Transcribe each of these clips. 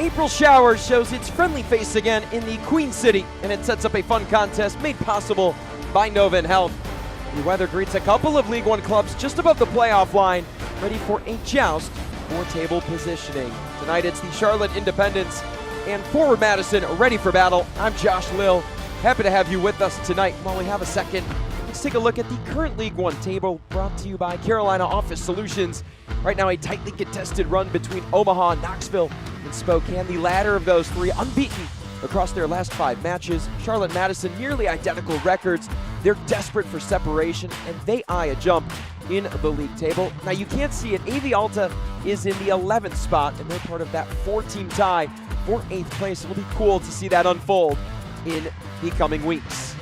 April shower shows its friendly face again in the Queen City, and it sets up a fun contest made possible by Novin Health. The weather greets a couple of League One clubs just above the playoff line, ready for a joust for table positioning. Tonight it's the Charlotte Independents and forward Madison ready for battle. I'm Josh Lill. Happy to have you with us tonight. While we have a second, let's take a look at the current League One table, brought to you by Carolina Office Solutions. Right now, a tightly contested run between Omaha, Knoxville, and Spokane. The latter of those three unbeaten across their last 5 matches. Charlotte, Madison, nearly identical records. They're desperate for separation, and they eye a jump in the league table. Now, you can't see it. AV Alta is in the 11th spot, and they're part of that 4-team tie for 8th place. It'll be cool to see that unfold in the coming weeks.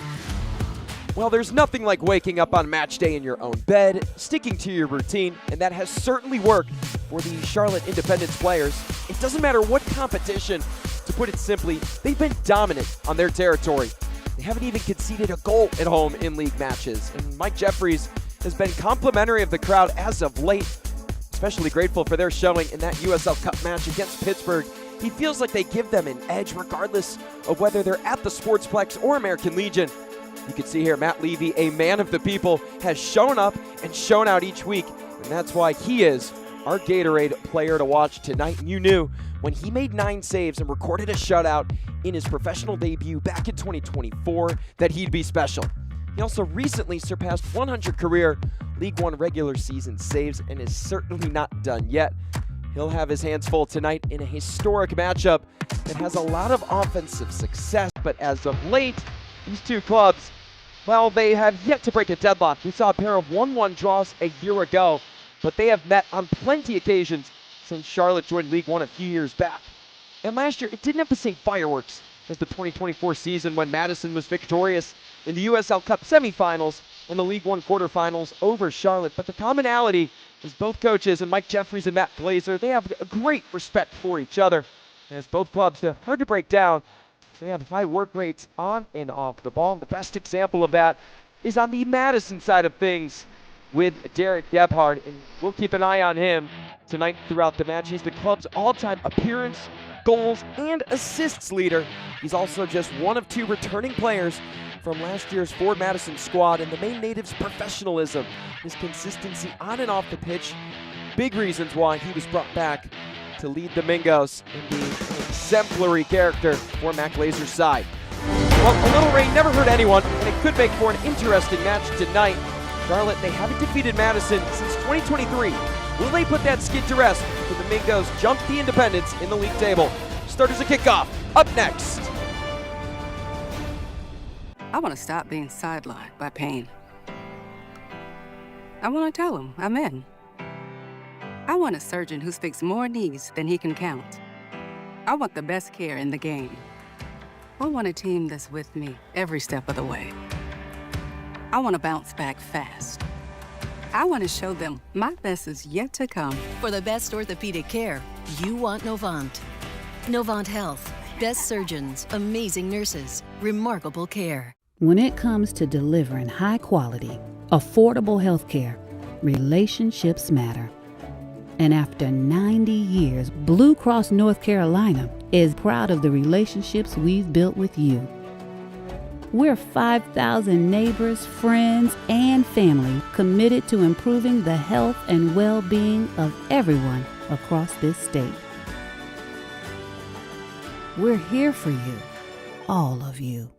Well, there's nothing like waking up on match day in your own bed, sticking to your routine, and that has certainly worked for the Charlotte Independents players. It doesn't matter what competition. To put it simply, they've been dominant on their territory. They haven't even conceded a goal at home in league matches, and Mike Jeffries has been complimentary of the crowd as of late, especially grateful for their showing in that USL Cup match against Pittsburgh. He feels like they give them an edge regardless of whether they're at the Sportsplex or American Legion. You can see here Matt Levy, a man of the people, has shown up and shown out each week, and that's why he is our Gatorade player to watch tonight. And you knew when he made 9 saves and recorded a shutout in his professional debut back in 2024 that he'd be special. He also recently surpassed 100 career League One regular season saves and is certainly not done yet. He'll have his hands full tonight in a historic matchup that has a lot of offensive success, but as of late, these two clubs, well, they have yet to break a deadlock. We saw a pair of 1-1 draws a year ago, but they have met on plenty of occasions since Charlotte joined League One a few years back. And last year, it didn't have the same fireworks as the 2024 season when Madison was victorious in the USL Cup semifinals and the League One quarterfinals over Charlotte. But the commonality is both coaches, and Mike Jeffries and Matt Glazer, they have a great respect for each other. As both clubs, they're hard to break down. They have high work rates on and off the ball. The best example of that is on the Madison side of things with Derek Gebhardt, and we'll keep an eye on him tonight throughout the match. He's the club's all-time appearance, goals, and assists leader. He's also just one of 2 returning players from last year's Ford Madison squad, and the main native's professionalism, his consistency on and off the pitch, big reasons why he was brought back to lead the Mingos in the exemplary character for Matt Glazer's side. Well, a little rain never hurt anyone, and it could make for an interesting match tonight. Charlotte, they haven't defeated Madison since 2023. Will they put that skid to rest when the Mingos jump the Independents in the league table? Starters a kickoff, up next. I want to stop being sidelined by pain. I want to tell him I'm in. I want a surgeon who speaks more knees than he can count. I want the best care in the game. I want a team that's with me every step of the way. I want to bounce back fast. I want to show them my best is yet to come. For the best orthopedic care, you want Novant. Novant Health. Best surgeons, amazing nurses, remarkable care. When it comes to delivering high quality, affordable health care, relationships matter. And after 90 years, Blue Cross North Carolina is proud of the relationships we've built with you. We're 5,000 neighbors, friends, and family committed to improving the health and well-being of everyone across this state. We're here for you, all of you.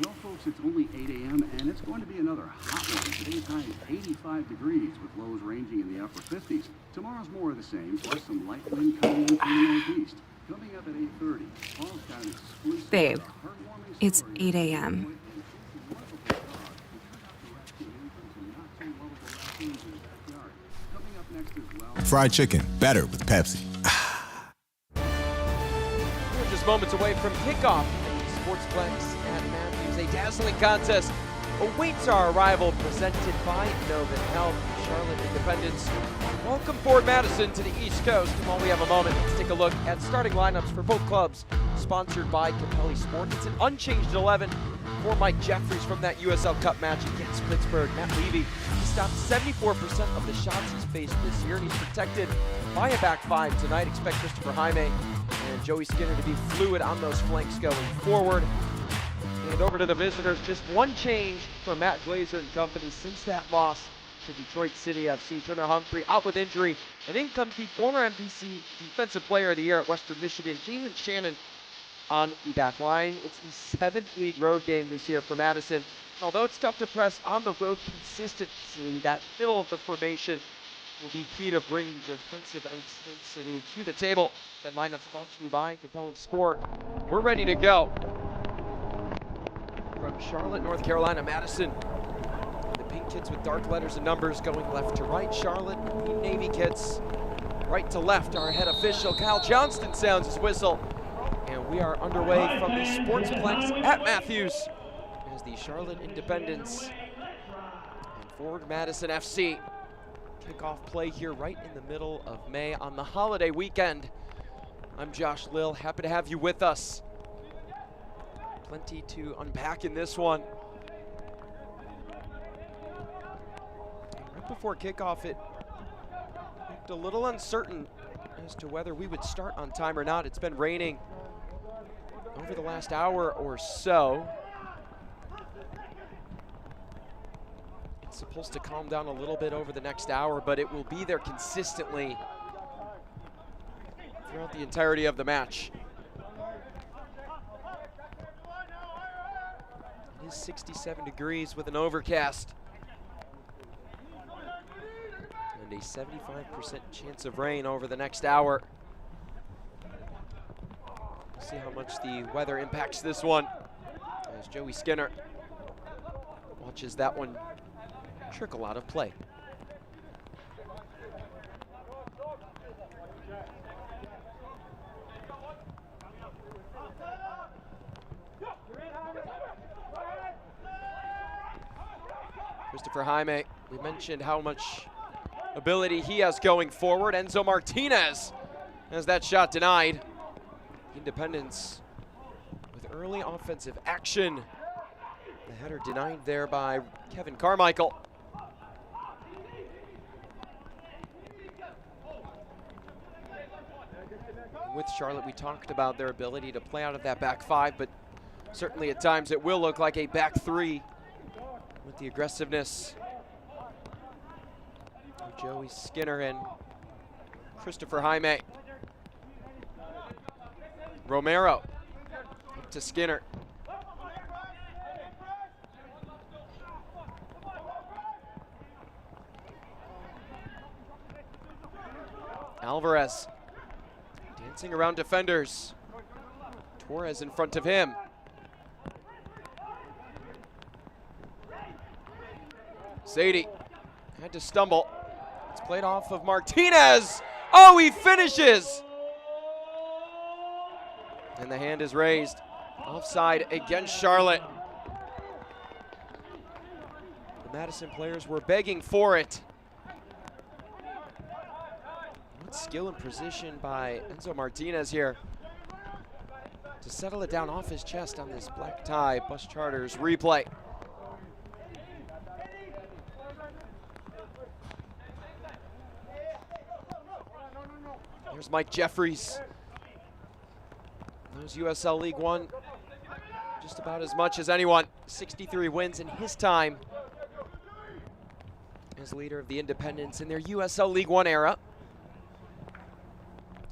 Well, folks, it's only 8 a.m. and it's going to be another hot one. Today's high is 85 degrees with lows ranging in the upper 50s. Tomorrow's more of the same, plus some light wind coming in from the northeast. Coming up at 8:30, Paul's got an exclusive Babe, heartwarming it's story. 8 a.m. Fried chicken, better with Pepsi. We're just moments away from kickoff at the Sportsplex at Matthews. A dazzling contest awaits our arrival, presented by Novant Health, Charlotte Independence. Welcome Ford Madison to the East Coast. And while we have a moment, let's take a look at starting lineups for both clubs, sponsored by Capelli Sport. It's an unchanged 11 for Mike Jeffries from that USL Cup match against Pittsburgh. Matt Levy, he stopped 74% of the shots he's faced this year, and he's protected by a back five tonight. Expect Christopher Jaime and Joey Skinner to be fluid on those flanks going forward. And over to the visitors, just one change from Matt Glazer and company since that loss to Detroit City FC. Turner Humphrey out with injury, and in comes the former MVC Defensive Player of the Year at Western Michigan, Jalen Shannon, on the back line. It's the 7th league road game this year for Madison. Although it's tough to press on the road consistently, that middle of the formation will be key to bringing defensive intensity to the table. That lineup sponsored by Capelli Sport. We're ready to go. From Charlotte, North Carolina, Madison. The pink kits with dark letters and numbers going left to right. Charlotte, navy kits right to left. Our head official, Kyle Johnston, sounds his whistle. And we are underway from the Sportsplex at Matthews as the Charlotte Independence and Ford Madison FC kickoff play here right in the middle of May on the holiday weekend. I'm Josh Lill, happy to have you with us. Plenty to unpack in this one. And right before kickoff, it looked a little uncertain as to whether we would start on time or not. It's been raining over the last hour or so. It's supposed to calm down a little bit over the next hour, but it will be there consistently throughout the entirety of the match. It is 67 degrees with an overcast and a 75% chance of rain over the next hour. See how much the weather impacts this one as Joey Skinner watches that one trickle out of play. Christopher Jaime, we mentioned how much ability he has going forward. Enzo Martinez has that shot denied. Independence with early offensive action. The header denied there by Kevin Carmichael. And with Charlotte, we talked about their ability to play out of that back five, but certainly at times it will look like a back three with the aggressiveness of Joey Skinner and Christopher Jaime. Romero up to Skinner. Alvarez dancing around defenders. Torres in front of him. Sadie had to stumble. It's played off of Martinez. Oh, he finishes! And the hand is raised. Offside against Charlotte. The Madison players were begging for it. What skill and precision by Enzo Martinez here to settle it down off his chest on this black tie Bus Charters replay. There's Mike Jeffries. Knows USL League One just about as much as anyone. 63 wins in his time as leader of the Independents in their USL League One era.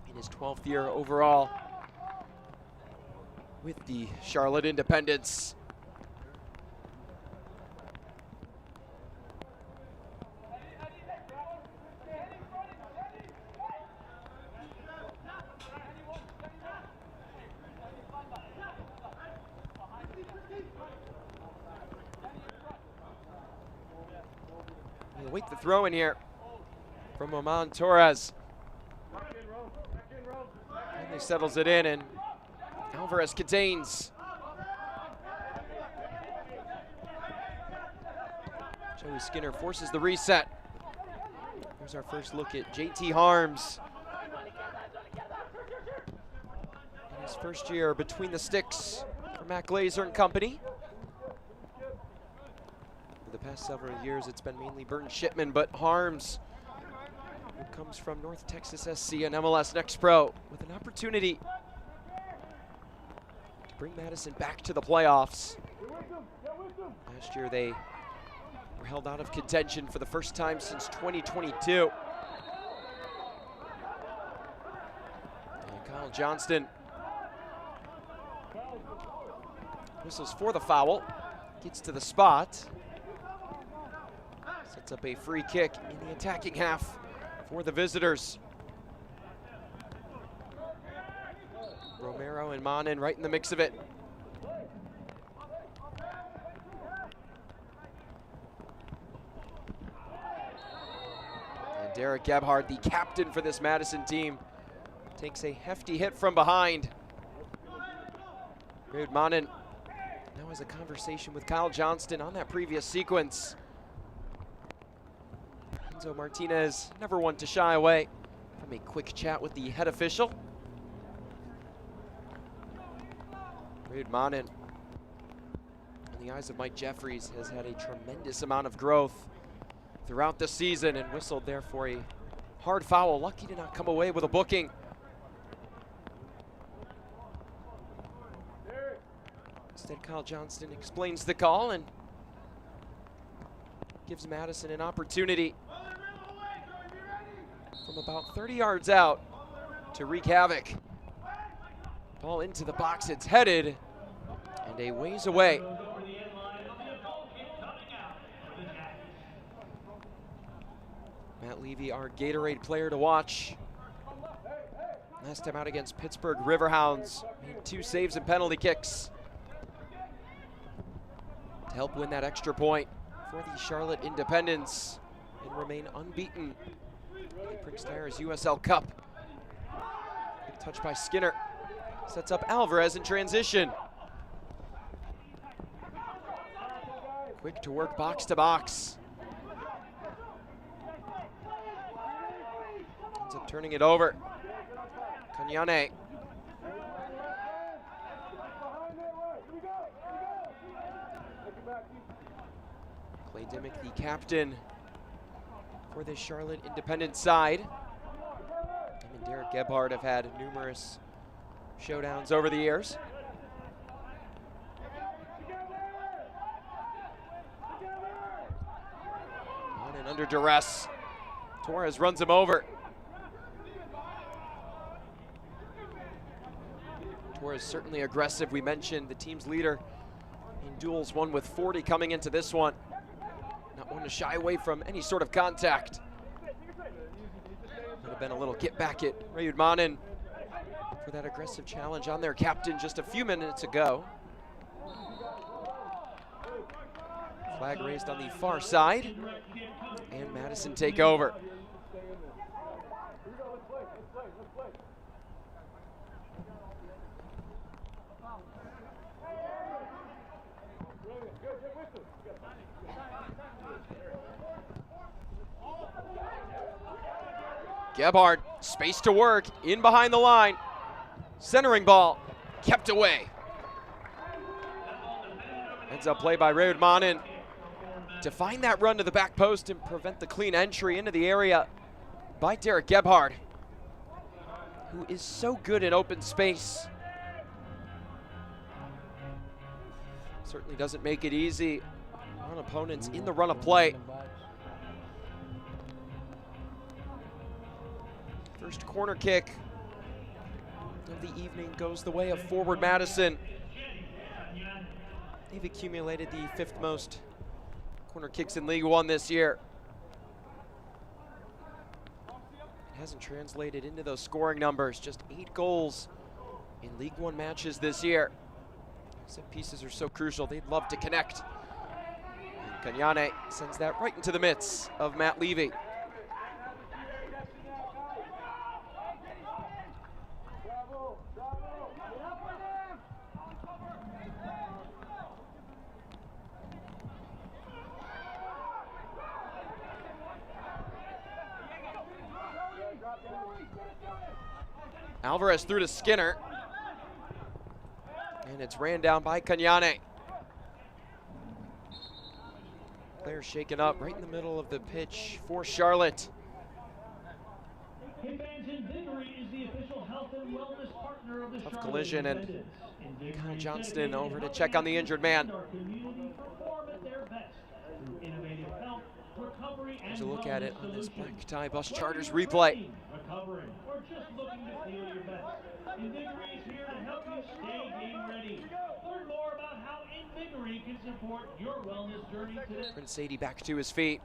In his 12th year overall with the Charlotte Independents. We'll wait the throw in here. from Oman Torres. And he settles it in, and Alvarez contains. Joey Skinner forces the reset. Here's our first look at JT Harms. In his first year between the sticks for Matt Glazer and company. For the past several years, it's been mainly Burton Shipman, but Harms, who comes from North Texas SC and MLS Next Pro, with an opportunity to bring Madison back to the playoffs. Last year, they were held out of contention for the first time since 2022. And Kyle Johnston whistles for the foul, gets to the spot, sets up a free kick in the attacking half for the visitors. Romero and Manin right in the mix of it. And Derek Gebhardt, the captain for this Madison team, takes a hefty hit from behind. Rude Manin now has a conversation with Kyle Johnston on that previous sequence. Enzo Martinez, never one to shy away from a quick chat with the head official. Rude Manin, in the eyes of Mike Jeffries, has had a tremendous amount of growth throughout the season and whistled there for a hard foul. Lucky to not come away with a booking. Instead, Kyle Johnston explains the call and gives Madison an opportunity from about 30 yards out to wreak havoc. Ball into the box, it's headed, and a ways away. Matt Levy, our Gatorade player to watch. Last time out against Pittsburgh Riverhounds, made 2 saves and penalty kicks to help win that extra point for the Charlotte Independents and remain unbeaten in Prince Tires USL Cup. Big touch by Skinner. Sets up Alvarez in transition. Quick to work box to box. Ends up turning it over. Kanyane. Clay Dimmick, the captain for the Charlotte Independent side. Him and Derek Gebhardt have had numerous showdowns over the years. On and under duress. Torres runs him over. Torres certainly aggressive. We mentioned the team's leader in duels, one with 40 coming into this one. Not one to shy away from any sort of contact. Would have been a little get back at Rayud Manin for that aggressive challenge on their captain just a few minutes ago. Flag raised on the far side, and Madison take over. Gebhardt, space to work, in behind the line. Centering ball, kept away. Ends up play by Rayud Manin to find that run to the back post and prevent the clean entry into the area by Derek Gebhardt, who is so good in open space. Certainly doesn't make it easy on opponents in the run of play. First corner kick of the evening goes the way of forward Madison. They've accumulated the 5th most corner kicks in League One this year. It hasn't translated into those scoring numbers, just 8 goals in League One matches this year. Set pieces are so crucial, they'd love to connect. And Kanyane sends that right into the midst of Matt Levy. Alvarez through to Skinner. And it's ran down by Kanyane. Player shaken up right in the middle of the pitch for Charlotte. Tough collision, and Kyle Johnston over to check on the injured man. Here's a look at it on this Black Tie Bus Charters replay. Prince Sadie back to his feet.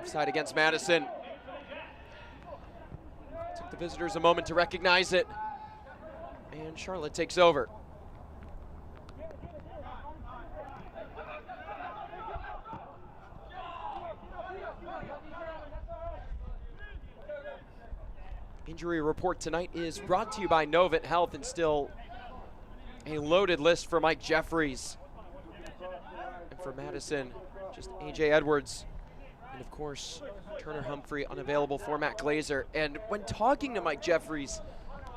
Offside against Madison. Took the visitors a moment to recognize it. And Charlotte takes over. Injury report tonight is brought to you by Novant Health, and still a loaded list for Mike Jeffries. And for Madison, just AJ Edwards. And of course, Turner Humphrey unavailable for Matt Glazer. And when talking to Mike Jeffries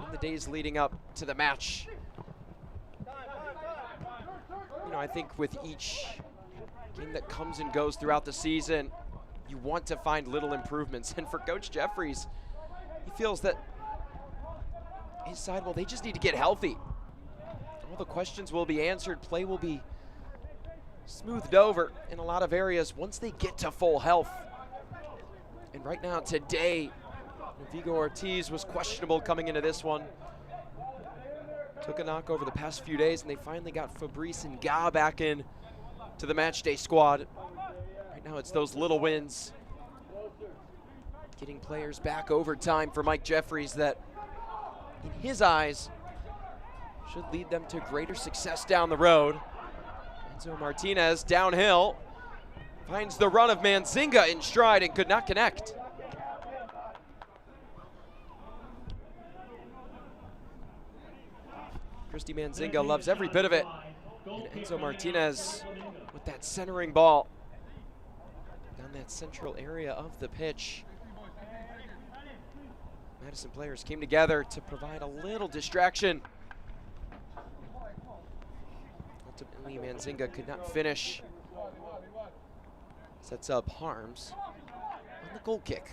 in the days leading up to the match, I think with each game that comes and goes throughout the season, you want to find little improvements. And for Coach Jeffries, he feels that his side, well, they just need to get healthy. All the questions will be answered. Play will be smoothed over in a lot of areas once they get to full health. And right now, today, Vigo Ortiz was questionable coming into this one. Took a knock over the past few days, and they finally got Fabrice and Ga back in to the matchday squad. Right now, it's those little wins, getting players back over time for Mike Jeffries that, in his eyes, should lead them to greater success down the road. Enzo Martinez downhill finds the run of Manzinga in stride and could not connect. Christy Manzinga loves every bit of it. And Enzo Martinez with that centering ball down that central area of the pitch. Madison players came together to provide a little distraction. Ultimately, Manzinga could not finish. Sets up Harms on the goal kick.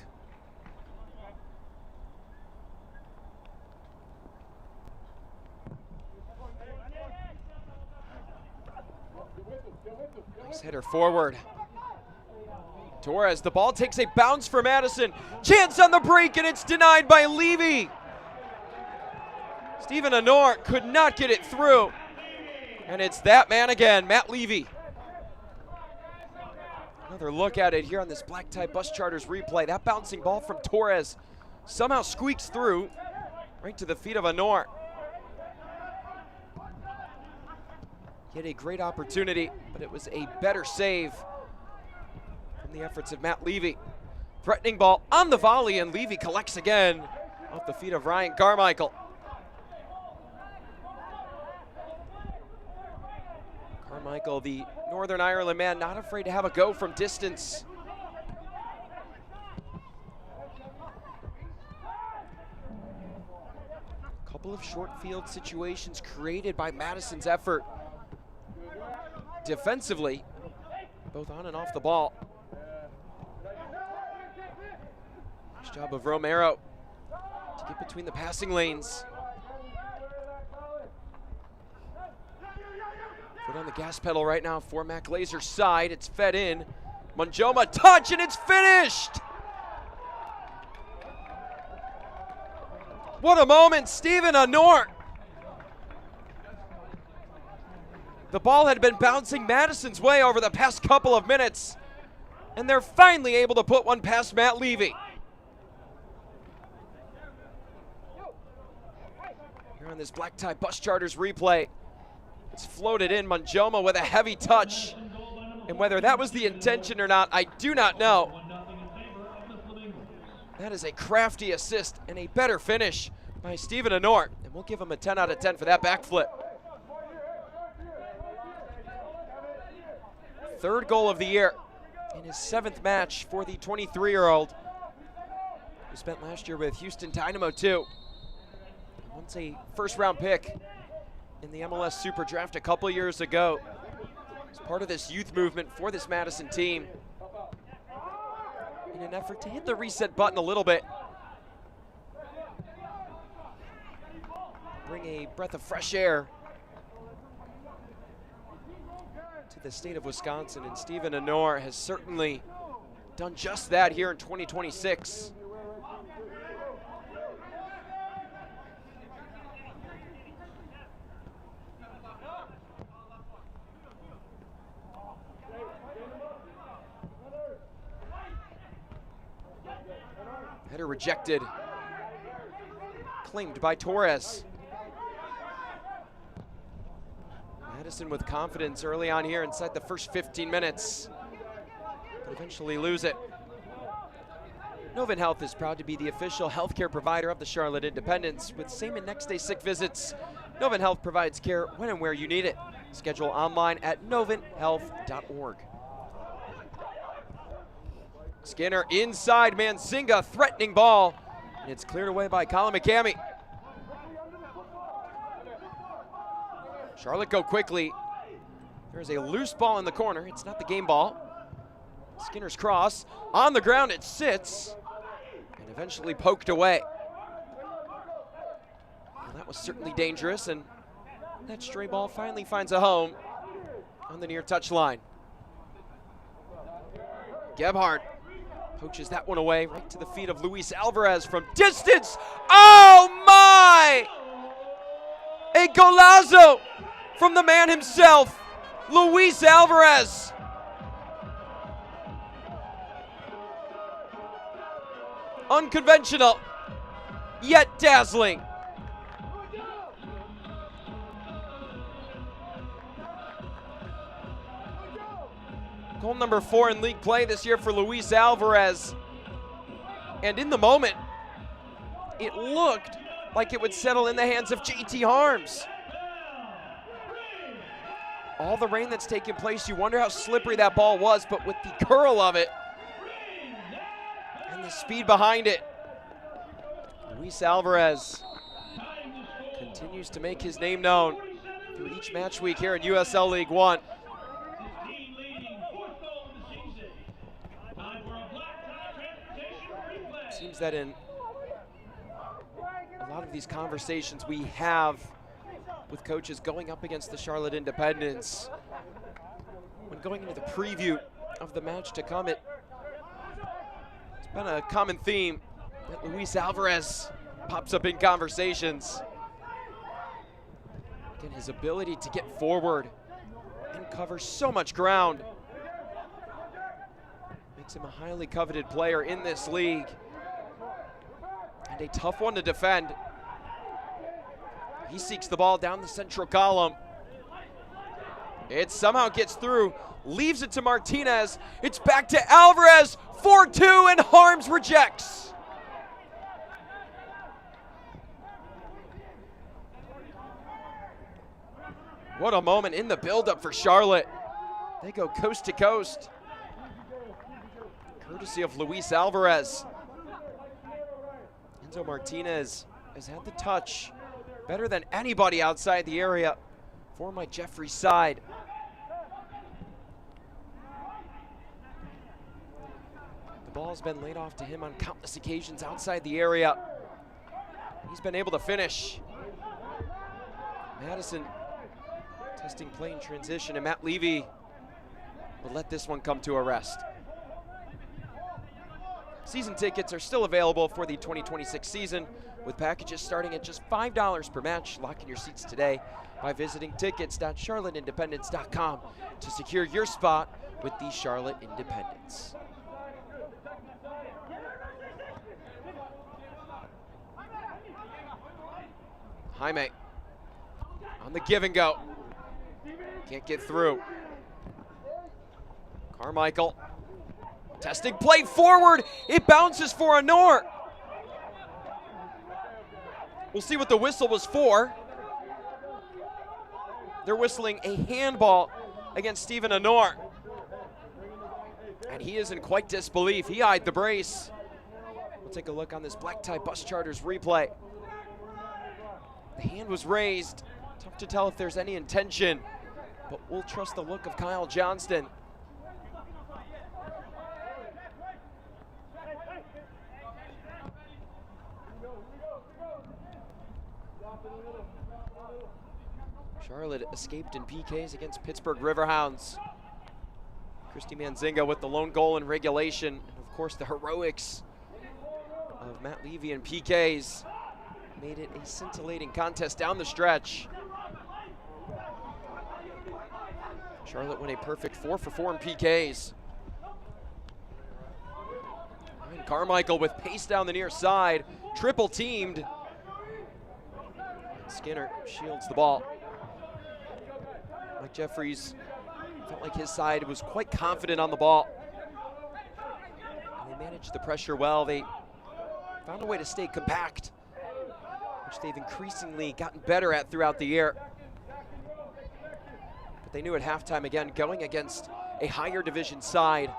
Nice header forward. Torres, the ball takes a bounce for Madison. Chance on the break, and it's denied by Levy. Stephen Honor could not get it through. And it's that man again, Matt Levy. Another look at it here on this Black Tie Bus Charters replay. That bouncing ball from Torres somehow squeaks through right to the feet of Honor. He had a great opportunity, but it was a better save from the efforts of Matt Levy. Threatening ball on the volley, and Levy collects again off the feet of Ryan Carmichael. Carmichael, the Northern Ireland man, not afraid to have a go from distance. A couple of short field situations created by Madison's effort. Defensively, both on and off the ball. Nice job of Romero to get between the passing lanes. Foot on the gas pedal right now for Matt Glazer's side. It's fed in. Monjoma touch, and it's finished! What a moment, Stephen Honor. The ball had been bouncing Madison's way over the past couple of minutes, and they're finally able to put one past Matt Levy. this black tie bus charters replay. It's floated in. Manjoma with a heavy touch. And whether that was the intention or not, I do not know. That is a crafty assist and a better finish by Stephen Anor. And we'll give him a 10 out of 10 for that backflip. Third goal of the year in his 7th match for the 23-year-old, who spent last year with Houston Dynamo too. Once a first-round pick in the MLS Super Draft a couple years ago. As part of this youth movement for this Madison team, in an effort to hit the reset button a little bit. Bring a breath of fresh air to the state of Wisconsin, and Stephen Anor has certainly done just that here in 2026. Header rejected, claimed by Torres. Madison with confidence early on here inside the first 15 minutes, but eventually lose it. Novant Health is proud to be the official healthcare provider of the Charlotte Independents. With same and next day sick visits, Novant Health provides care when and where you need it. Schedule online at novanthealth.org. Skinner inside, Mansinga, threatening ball. And it's cleared away by Colin McCamey. Charlotte go quickly. There's a loose ball in the corner. It's not the game ball. Skinner's cross. On the ground it sits. And eventually poked away. Well, that was certainly dangerous, and that stray ball finally finds a home on the near touchline. Gebhardt poaches that one away right to the feet of Luis Alvarez from distance. Oh my! A golazo from the man himself, Luis Alvarez. Unconventional, yet dazzling. Goal number 4 in league play this year for Luis Alvarez. And in the moment, it looked like it would settle in the hands of JT Harms. All the rain that's taken place, you wonder how slippery that ball was, but with the curl of it and the speed behind it, Luis Alvarez continues to make his name known through each match week here in USL League One. Seems that in a lot of these conversations we have with coaches going up against the Charlotte Independents, when going into the preview of the match to come, it's been a common theme that Luis Alvarez pops up in conversations. Again, his ability to get forward and cover so much ground makes him a highly coveted player in this league. And a tough one to defend. He seeks the ball down the central column. It somehow gets through, leaves it to Martinez. It's back to Alvarez, 4-2, and Harms rejects. What a moment in the buildup for Charlotte. They go coast to coast, courtesy of Luis Alvarez. Enzo Martinez has had the touch better than anybody outside the area for Mike Jeffrey's side. The ball's been laid off to him on countless occasions outside the area. He's been able to finish. Madison testing play in transition, and Matt Levy will let this one come to a rest. Season tickets are still available for the 2026 season, with packages starting at just $5 per match. Lock in your seats today by visiting tickets.charlotteindependence.com to secure your spot with the Charlotte Independents. Jaime On the give and go. Can't get through. Carmichael. Testing play forward. It bounces for Honor. We'll see what the whistle was for. They're whistling a handball against Stephen Honor. And he is in quite disbelief. He eyed the brace. We'll take a look on this Black Tie Bus Charters replay. The hand was raised. Tough to tell if there's any intention, but we'll trust the look of Kyle Johnston. Charlotte escaped in PKs against Pittsburgh Riverhounds. Christy Manzinga with the lone goal in regulation. And of course, the heroics of Matt Levy in PKs made it a scintillating contest down the stretch. Charlotte won a perfect 4 for 4 in PKs. And Carmichael with pace down the near side, triple teamed. Skinner shields the ball. Mike Jeffries felt like his side was quite confident on the ball. And they managed the pressure well. They found a way to stay compact, which they've increasingly gotten better at throughout the year. But they knew at halftime, again, going against a higher division side,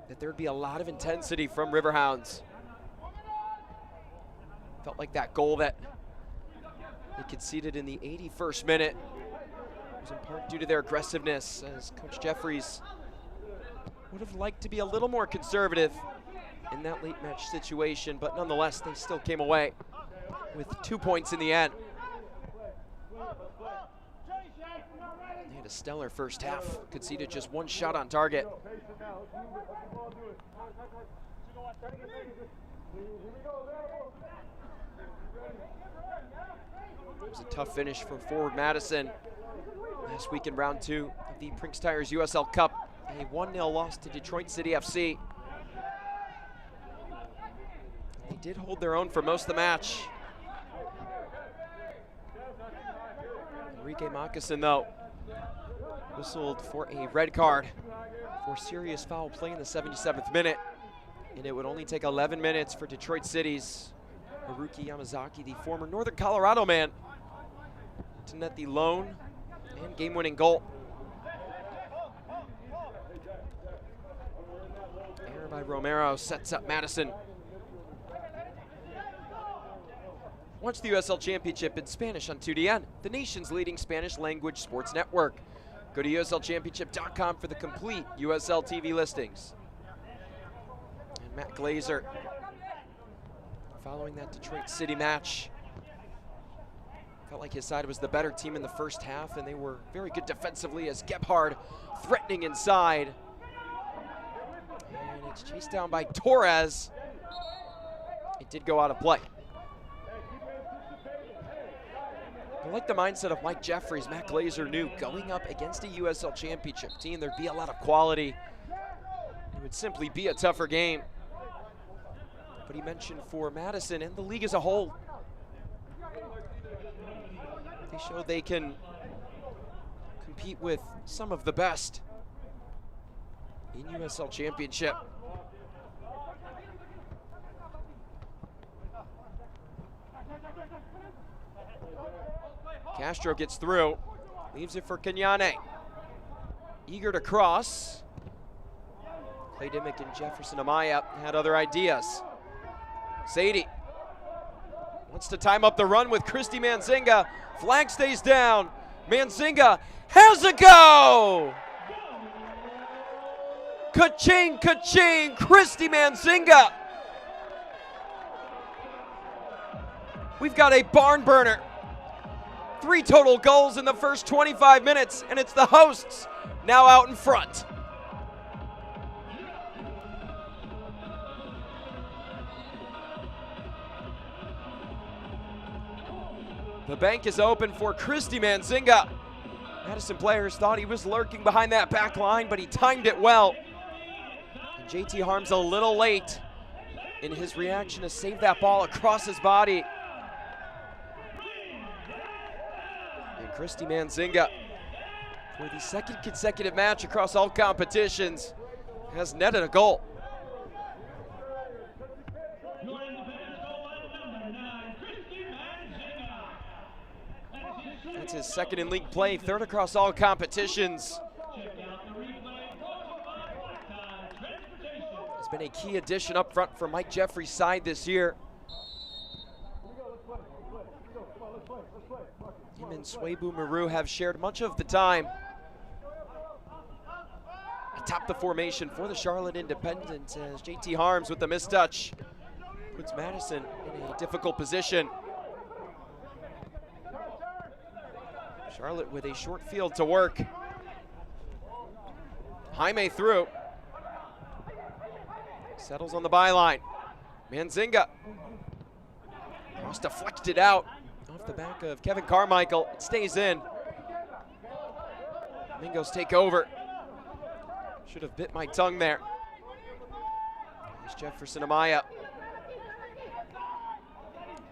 that there'd be a lot of intensity from Riverhounds. Felt like that goal that they conceded in the 81st minute was in part due to their aggressiveness, as Coach Jeffries would have liked to be a little more conservative in that late match situation, but nonetheless, they still came away with 2 points in the end. They had a stellar first half, conceded just 1 shot on target. It was a tough finish for forward Madison last week in round 2 of the Brinks Tires USL Cup. A 1-0 loss to Detroit City FC. They did hold their own for most of the match. Enrique Moccasin, though, whistled for a red card for serious foul play in the 77th minute. And it would only take 11 minutes for Detroit City's Haruki Yamazaki, the former Northern Colorado man, to net the lone and game-winning goal. Error by Romero sets up Madison. Watch the USL Championship in Spanish on 2DN, the nation's leading Spanish language sports network. Go to uslchampionship.com for the complete USL TV listings. And Matt Glazer, following that Detroit City match, felt like his side was the better team in the first half, and they were very good defensively as Gebhard threatening inside. And it's chased down by Torres. It did go out of play. I like the mindset of Mike Jeffries. Matt Glazer knew going up against a USL Championship team, there'd be a lot of quality. It would simply be a tougher game. But he mentioned for Madison and the league as a whole, they show they can compete with some of the best in USL Championship. Castro gets through, leaves it for Kenyane. Eager to cross. Clay Dimmick and Jefferson Amaya had other ideas. Sadie wants to time up the run with Christy Manzinga. Flag stays down. Manzinga has a go! Ka-ching, ka-ching, Christy Manzinga! We've got a barn burner. 3 total goals in the first 25 minutes, and it's the hosts now out in front. The bank is open for Christy Manzinga. Madison players thought he was lurking behind that back line, but he timed it well. And JT Harms a little late in his reaction to save that ball across his body. And Christy Manzinga, for the second consecutive match across all competitions, has netted a goal. That's his second in league play, third across all competitions. Has been a key addition up front for Mike Jeffrey's side this year. Him and Swabu Maru have shared much of the time atop the formation for the Charlotte Independent, as JT Harms with the mistouch puts Madison in a difficult position. Charlotte with a short field to work. Jaime through. Settles on the byline. Manzinga. Cross deflected out off the back of Kevin Carmichael. It stays in. Flamingos take over. Should have bit my tongue there. Here's Jefferson Amaya.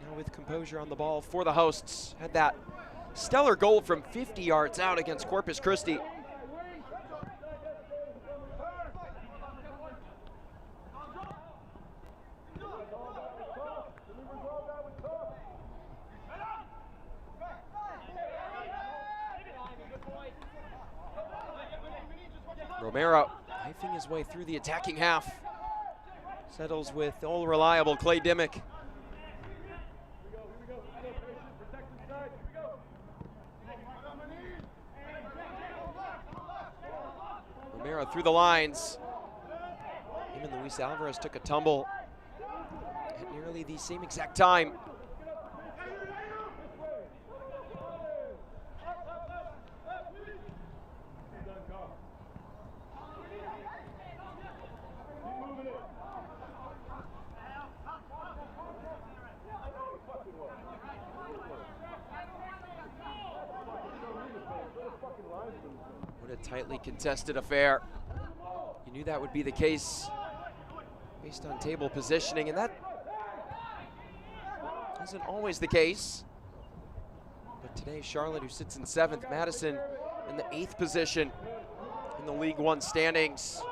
Now with composure on the ball for the hosts. Had that stellar goal from 50 yards out against Corpus Christi. Romero knifing his way through the attacking half. Settles with all reliable Clay Dimmick. Romero through the lines. Him and Luis Alvarez took a tumble at nearly the same exact time. What a tightly contested affair. You knew that would be the case based on table positioning, and that isn't always the case. But today, Charlotte, who sits in 7th, Madison in the 8th position in the League One standings.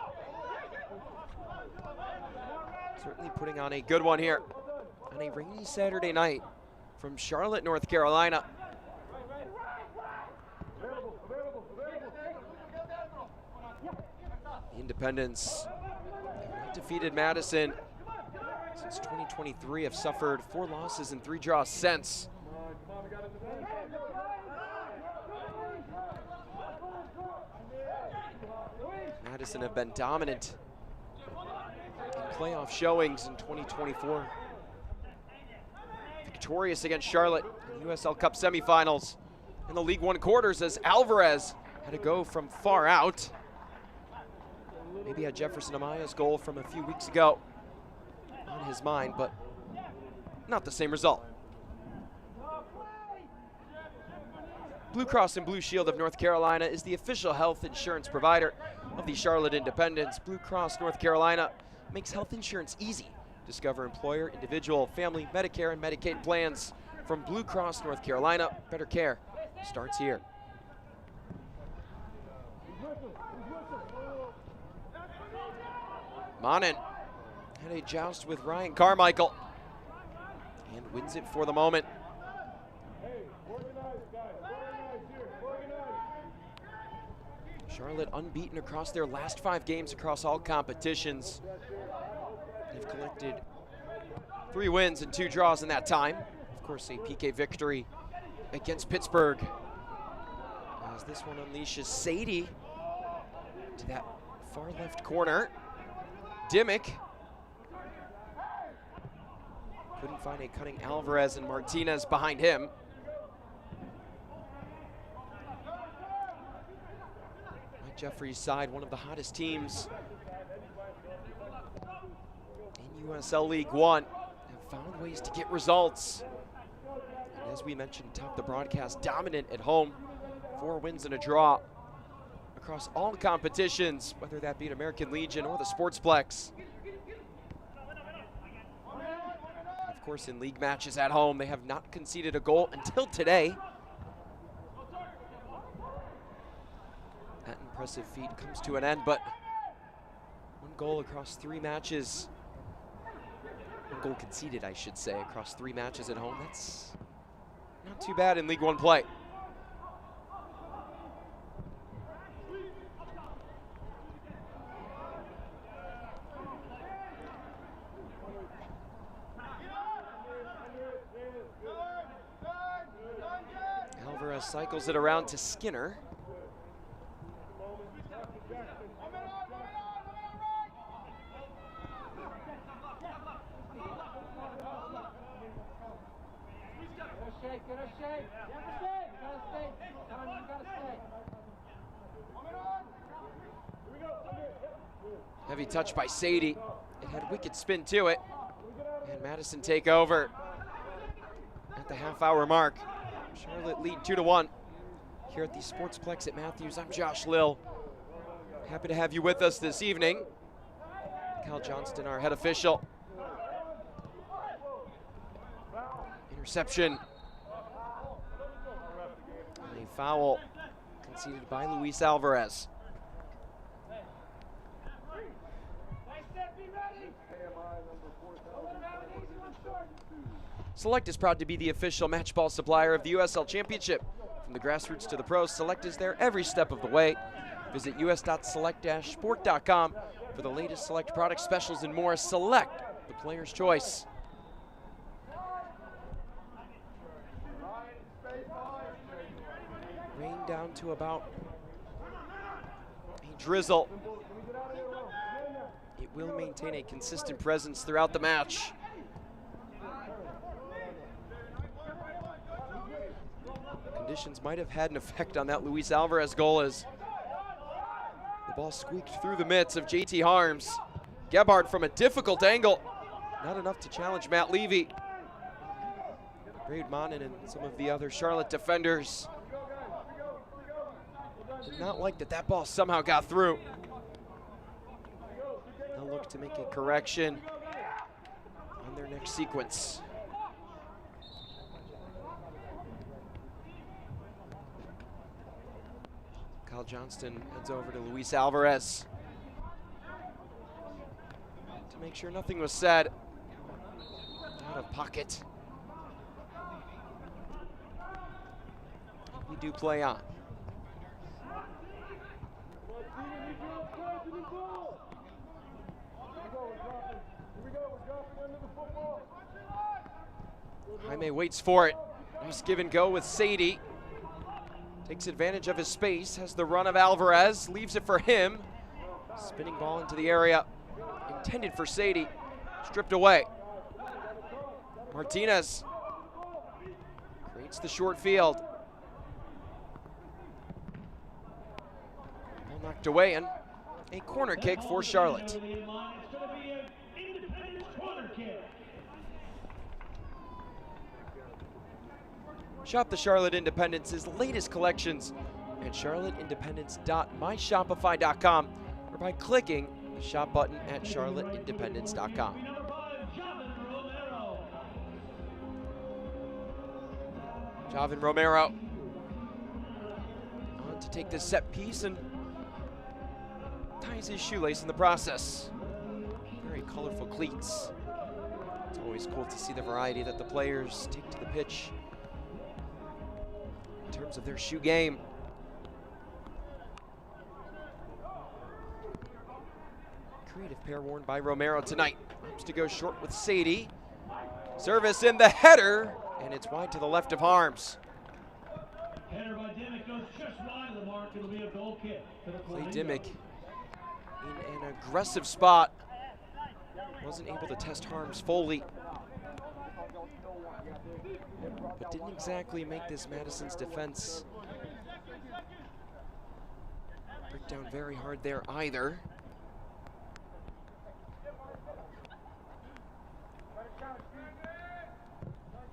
Certainly putting on a good one here on a rainy Saturday night from Charlotte, North Carolina. The Independents have not defeated Madison since 2023, have suffered 4 losses and 3 draws since. Madison have been dominant in playoff showings in 2024. Victorious against Charlotte in the USL Cup semifinals in the League One quarters, as Alvarez had to go from far out. Maybe had Jefferson Amaya's goal from a few weeks ago on his mind, but not the same result. Blue Cross and Blue Shield of North Carolina is the official health insurance provider of the Charlotte Independents. Blue Cross North Carolina makes health insurance easy. Discover employer, individual, family, Medicare, and Medicaid plans from Blue Cross North Carolina. Better care starts here. Monin had a joust with Ryan Carmichael and wins it for the moment. Charlotte unbeaten across their last 5 games across all competitions. They've collected 3 wins and 2 draws in that time. Of course, a PK victory against Pittsburgh. As this one unleashes Sadie to that far left corner. Dimmick couldn't find a cutting Alvarez, and Martinez behind him. Mike Jeffrey's side, one of the hottest teams in USL League One, have found ways to get results. And as we mentioned, top the broadcast, dominant at home, 4 wins and a draw across all competitions, whether that be an American Legion or the Sportsplex. Of course, in league matches at home, they have not conceded a goal until today. impressive feat comes to an end, but 1 goal across 3 matches. 1 goal conceded, I should say, across 3 matches at home. That's not too bad in League One play. Alvarez cycles it around to Skinner. Heavy touch by Sadie. It had wicked spin to it. And Madison take over at the half-hour mark. Charlotte lead 2-1 here at the Sportsplex at Matthews. I'm Josh Lill. Happy to have you with us this evening. Cal Johnston, our head official. Interception. And a foul conceded by Luis Alvarez. Select is proud to be the official match ball supplier of the USL Championship. From the grassroots to the pros, Select is there every step of the way. Visit us.select-sport.com for the latest Select product specials and more. Select, the player's choice. Rain down to about a drizzle. It will maintain a consistent presence throughout the match. Conditions might have had an effect on that Luis Alvarez goal as the ball squeaked through the mitts of JT Harms. Gebhardt from a difficult angle. Not enough to challenge Matt Levy. Braid Monin and some of the other Charlotte defenders did not like that ball somehow got through. They'll look to make a correction on their next sequence. Cal Johnston heads over to Luis Alvarez to make sure nothing was said. Out of pocket. We do play on. Jaime waits for it. Nice give and go with Sadie. Takes advantage of his space, has the run of Alvarez, leaves it for him. Spinning ball into the area, intended for Sadie, stripped away. Martinez creates the short field. Ball knocked away and a corner kick for Charlotte. Shop the Charlotte Independence's latest collections at charlotteindependence.myshopify.com or by clicking the shop button at charlotteindependence.com. Javan Romero on to take this set piece and ties his shoelace in the process. Very colorful cleats. It's always cool to see the variety that the players take to the pitch in terms of their shoe game. Creative pair worn by Romero tonight. Hopes to go short with Sadie. Service in the header, and it's wide to the left of Harms. Header by Dimmick goes just wide of the mark. It'll be a goal kick. Clay Dimmick in an aggressive spot. Wasn't able to test Harms fully, but didn't exactly make this Madison's defense break down very hard there either.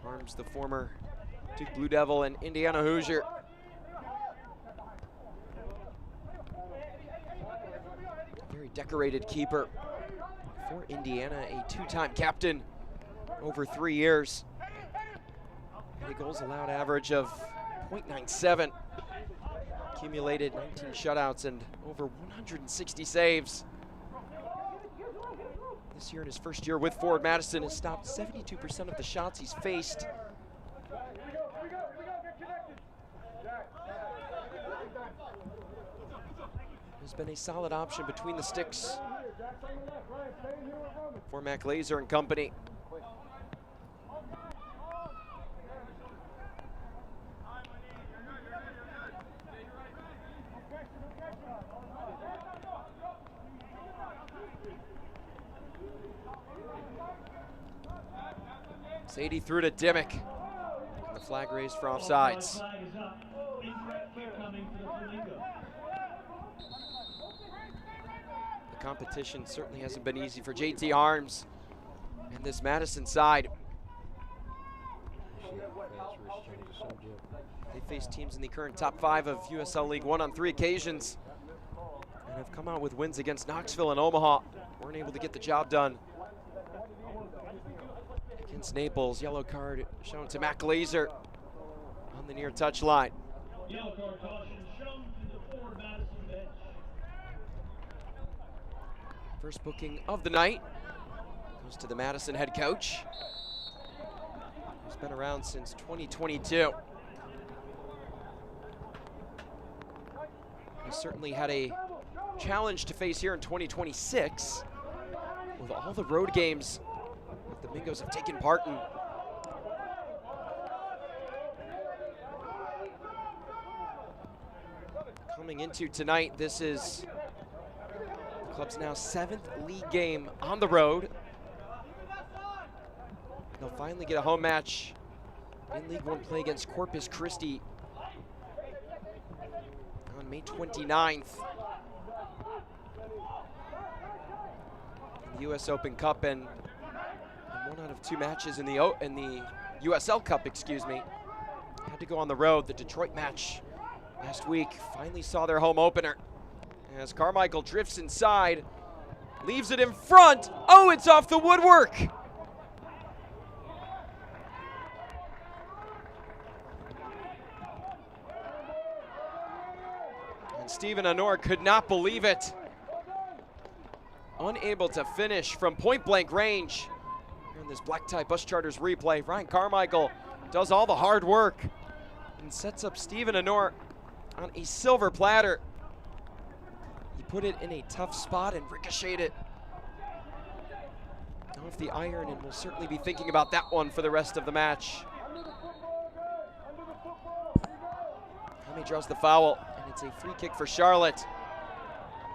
Harms, the former Duke Blue Devil and Indiana Hoosier. A very decorated keeper for Indiana, a two-time captain over 3 years. And a goals allowed average of .97. accumulated 19 shutouts and over 160 saves. This year in his first year with Forward Madison has stopped 72% of the shots he's faced. Has been a solid option between the sticks for Mac Laser and company. Sadie through to Dimmick. And the flag raised for offsides. The competition certainly hasn't been easy for JT Harms and this Madison side. They faced teams in the current top 5 of USL League One on 3 occasions and have come out with wins against Knoxville and Omaha. Weren't able to get the job done against Naples. Yellow card shown to Mac Laser on the near touch line. Yellow card caution shown to the Forward Madison bench. First booking of the night goes to the Madison head coach, who's been around since 2022. He certainly had a challenge to face here in 2026 with all the road games that the Mingos have taken part in. Coming into tonight, this is the club's now 7th league game on the road. They'll finally get a home match in League One play against Corpus Christi on May 29th. In the US Open Cup and 1 out of 2 matches in the USL Cup, excuse me. Had to go on the road. The Detroit match last week finally saw their home opener. As Carmichael drifts inside, leaves it in front. Oh, it's off the woodwork. And Stephen Honor could not believe it. Unable to finish from point blank range. Here in this black tie bus charters replay, Ryan Carmichael does all the hard work and sets up Stephen Honor on a silver platter. He put it in a tough spot and ricocheted it off the iron, and will certainly be thinking about that one for the rest of the match. Hammy draws the foul, and it's a free kick for Charlotte.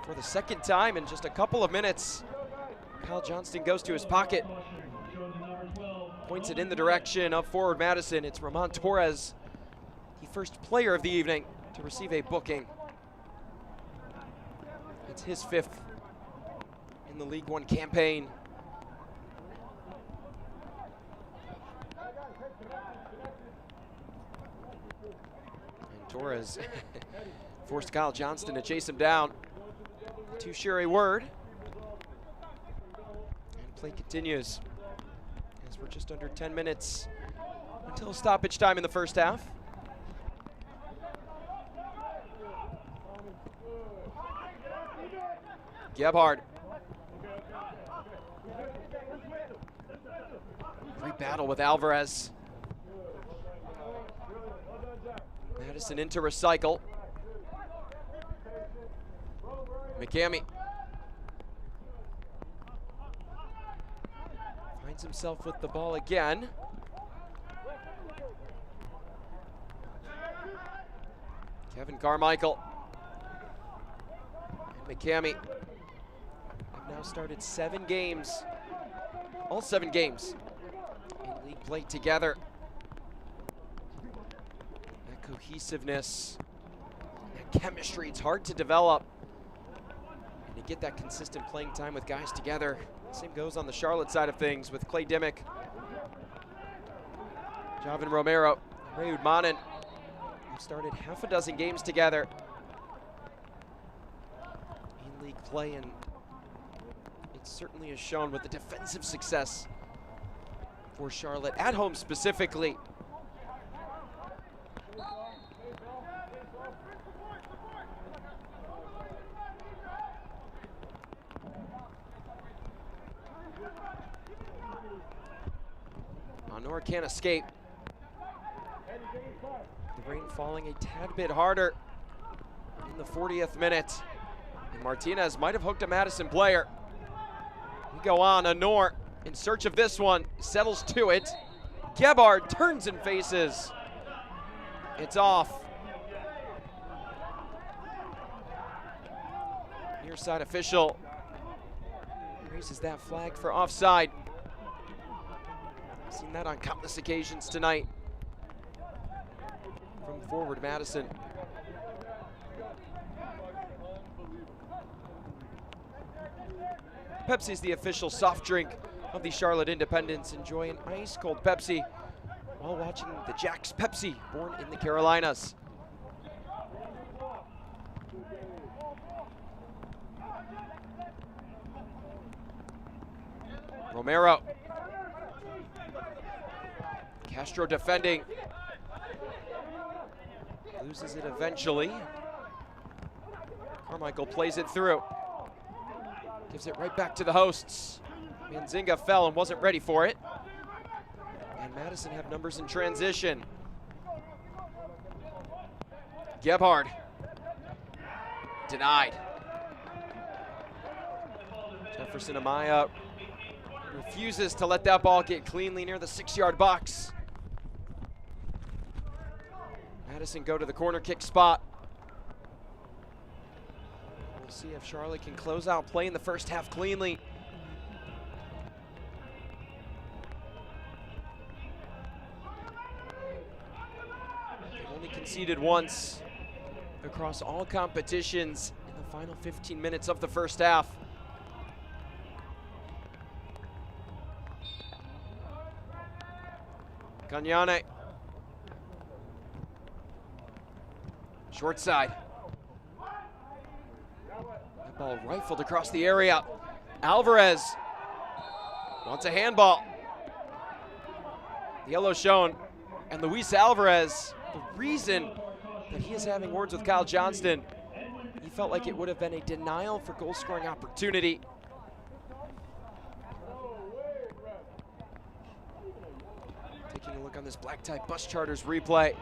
For the second time in just a couple of minutes, Kyle Johnston goes to his pocket, points it in the direction of Forward Madison. It's Ramon Torres, the first player of the evening to receive a booking. It's his 5th in the League One campaign. And Torres forced Kyle Johnston to chase him down. Too sure a word. And play continues as we're just under 10 minutes until stoppage time in the first half. Gebhard. Great battle with Alvarez. Madison into recycle. McCamey finds himself with the ball again. Kevin Carmichael and McCamey have now started 7 games, all 7 games in league play together. That cohesiveness, that chemistry, it's hard to develop. And to get that consistent playing time with guys together. Same goes on the Charlotte side of things with Clay Dimmick, Javan Romero, Ray Udmanin. We've started half a dozen games together in league play, and it certainly has shown with the defensive success for Charlotte at home specifically. Lamar can't escape. The rain falling a tad bit harder in the 40th minute. And Martinez might have hooked a Madison player. We go on, Anor in search of this one, settles to it. Gebhard turns and faces. It's off. Near side official raises that flag for offside. Seen that on countless occasions tonight from forward Madison. Pepsi's the official soft drink of the Charlotte Independents. Enjoy an ice cold Pepsi while watching the Jacks Pepsi, born in the Carolinas. Romero. Castro defending. Loses it eventually. Carmichael plays it through. Gives it right back to the hosts. Manzinga fell and wasn't ready for it. And Madison have numbers in transition. Gebhard. Denied. Jefferson Amaya refuses to let that ball get cleanly near the 6-yard box. Madison go to the corner kick spot. We'll see if Charlotte can close out play in the first half cleanly. They've only conceded once across all competitions in the final 15 minutes of the first half. Gagnane. Short side. That ball rifled across the area. Alvarez wants a handball. The yellow shown. And Luis Alvarez, the reason that he is having words with Kyle Johnston, he felt like it would have been a denial for goal scoring opportunity. Taking a look on this black tie bus charters replay.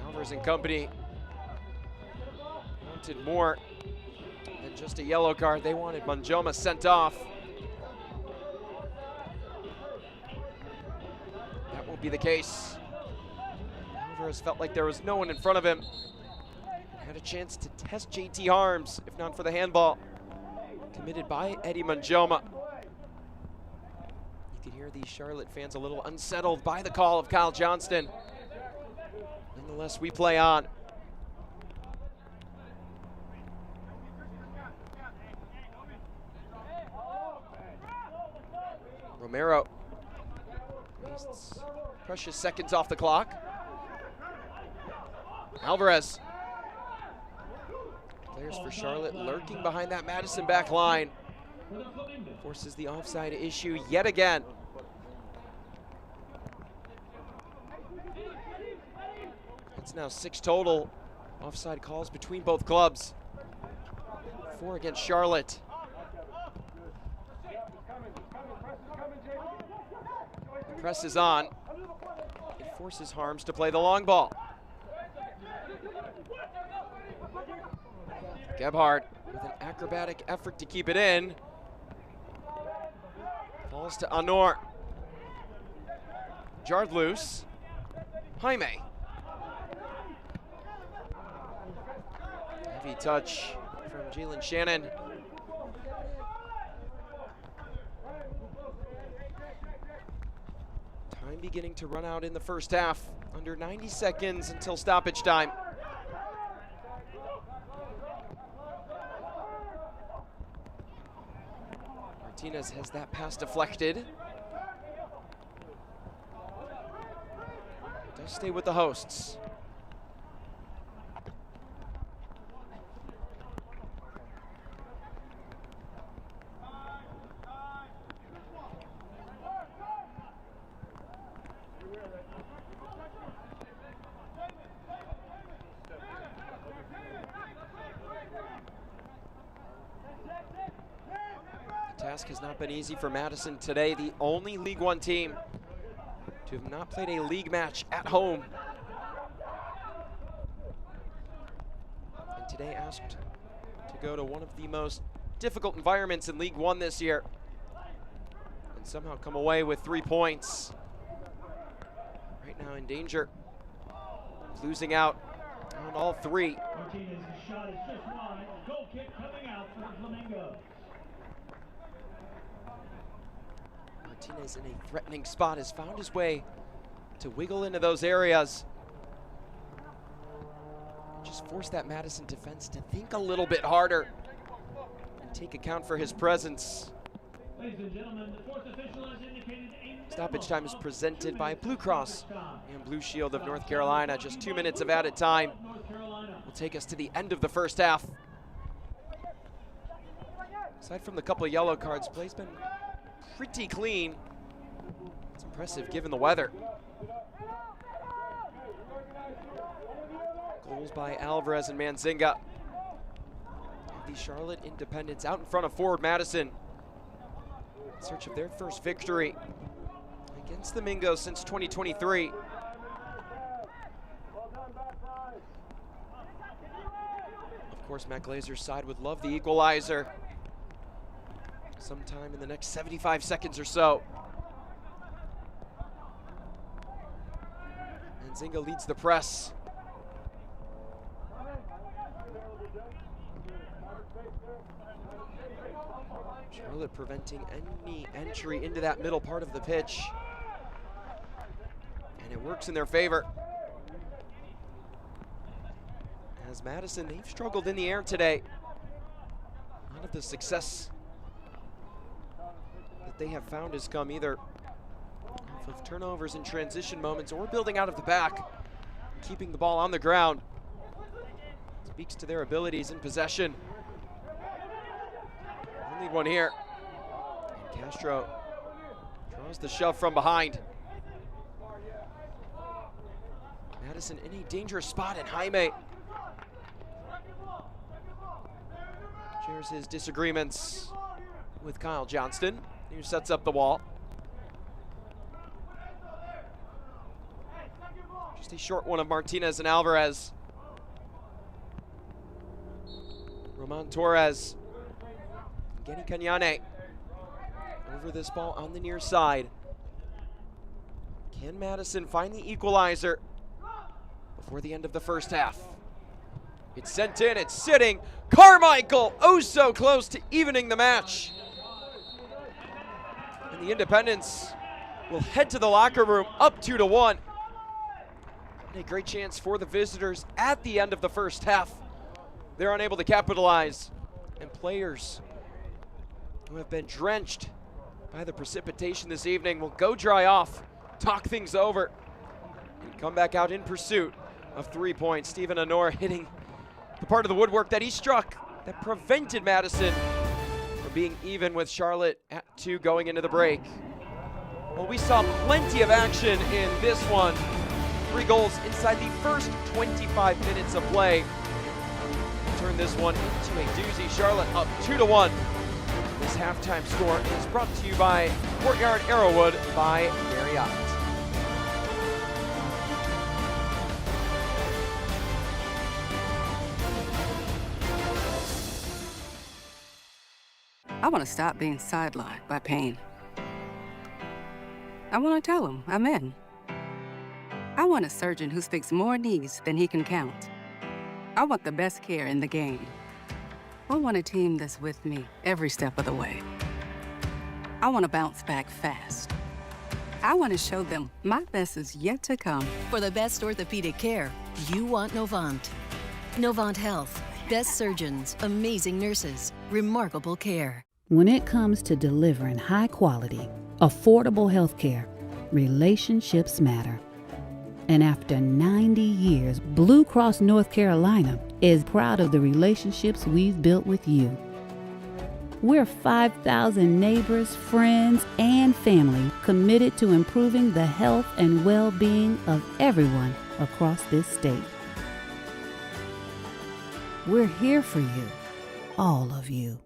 Alvarez and company wanted more than just a yellow card. They wanted Manjoma sent off. That won't be the case. Alvarez felt like there was no one in front of him. Had a chance to test JT Harms, if not for the handball committed by Eddie Manjoma. You can hear these Charlotte fans a little unsettled by the call of Kyle Johnston. Nonetheless, we play on. Romero wastes precious seconds off the clock. Alvarez. Players for Charlotte lurking behind that Madison back line. Forces the offside issue yet again. It's now 6 total offside calls between both clubs. 4 against Charlotte. The press is on. It forces Harms to play the long ball. Gebhard with an acrobatic effort to keep it in. Falls to Anor. Jarred loose. Jaime. Heavy touch from Jalen Shannon. Time beginning to run out in the first half. Under 90 seconds until stoppage time. Martinez has that pass deflected. Does stay with the hosts. task has not been easy for Madison today, the only League One team to have not played a league match at home. And today asked to go to one of the most difficult environments in League One this year and somehow come away with 3 points. Right now in danger of losing out on all 3. Martinez's shot is just wide. Goal kick coming out for the Flamingo. Martinez in a threatening spot has found his way to wiggle into those areas. Just force that Madison defense to think a little bit harder and take account for his presence. Ladies and gentlemen, the fourth official has indicated a Stoppage time is presented by Blue Cross and Blue Shield of North Carolina. Just 2 minutes of added time will take us to the end of the first half. Aside from the couple of yellow cards, play's been pretty clean. It's impressive given the weather. Goals by Alvarez and Manzinga. The Charlotte Independents out in front of forward Madison in search of their first victory against the Mingos since 2023. Of course, Matt Glazer's side would love the equalizer sometime in the next 75 seconds or so. Manzinga leads the press. Charlotte preventing any entry into that middle part of the pitch. And it works in their favor. As Madison, they've struggled in the air today. None of the success that they have found has come either off of turnovers and transition moments or building out of the back, keeping the ball on the ground. Speaks to their abilities in possession. Need one here. And Castro draws the shove from behind. Madison in a dangerous spot, and Jaime shares his disagreements with Kyle Johnston, who sets up the wall. Just a short one of Martinez and Alvarez. Roman Torres. Genny Kanyane over this ball on the near side. Can Madison find the equalizer before the end of the first half? It's sent in, it's sitting. Carmichael, oh so close to evening the match. And the Independents will head to the locker room up 2-1. And a great chance for the visitors at the end of the first half. They're unable to capitalize, and players who have been drenched by the precipitation this evening will go dry off, talk things over, and come back out in pursuit of 3 points. Stephen Honor hitting the part of the woodwork that he struck that prevented Madison from being even with Charlotte at 2 going into the break. Well, we saw plenty of action in this one. 3 goals inside the first 25 minutes of play. Turn this one into a doozy. Charlotte up 2-1. This halftime score is brought to you by Courtyard Arrowwood by Marriott. I want to stop being sidelined by pain. I want to tell him I'm in. I want a surgeon who speaks more knees than he can count. I want the best care in the game. I want a team that's with me every step of the way. I want to bounce back fast. I want to show them my best is yet to come. For the best orthopedic care, you want Novant. Novant Health. Best surgeons, amazing nurses, remarkable care. When it comes to delivering high quality, affordable health care, relationships matter. And after 90 years, Blue Cross North Carolina is proud of the relationships we've built with you. We're 5,000 neighbors, friends, and family committed to improving the health and well-being of everyone across this state. We're here for you, all of you.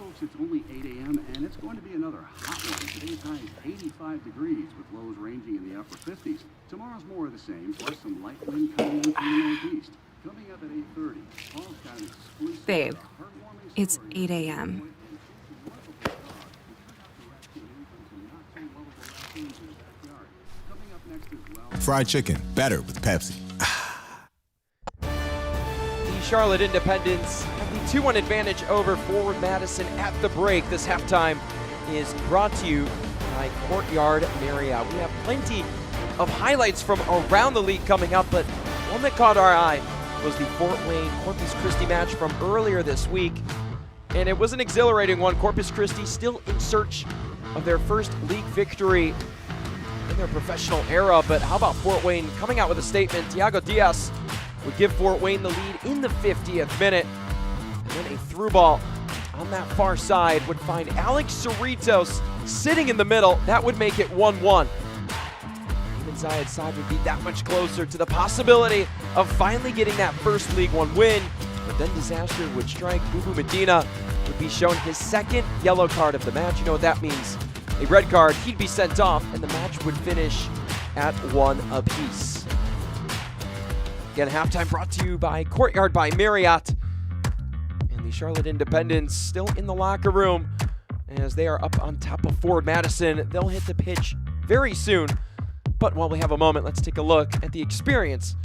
folks, it's only 8 a.m. and it's going to be another hot one. Today's high is 85 degrees with lows ranging in the upper 50s. Tomorrow's more of the same, plus some light wind coming in from the northeast. Coming up at 8:30, Paul's got an exclusive Babe, heartwarming it's story. 8 a.m. Fried chicken, better with Pepsi. The Charlotte Independents have the 2-1 advantage over forward Madison at the break. This halftime is brought to you by Courtyard Marriott. We have plenty of highlights from around the league coming up, but one that caught our eye was the Fort Wayne Corpus Christi match from earlier this week. And it was an exhilarating one. Corpus Christi still in search of their first league victory in their professional era, but how about Fort Wayne coming out with a statement? Thiago Diaz would give Fort Wayne the lead in the 50th minute. And then a through ball on that far side would find Alex Cerritos sitting in the middle. That would make it 1-1. Even Zayed's side would be that much closer to the possibility of finally getting that first League One win. But then disaster would strike. Bubu Medina would be shown his second yellow card of the match. You know what that means. A red card, he'd be sent off, and the match would finish at 1 apiece. Again, halftime brought to you by Courtyard by Marriott. And the Charlotte Independents still in the locker room as they are up on top of forward Madison. They'll hit the pitch very soon. But while we have a moment, let's take a look at the experience,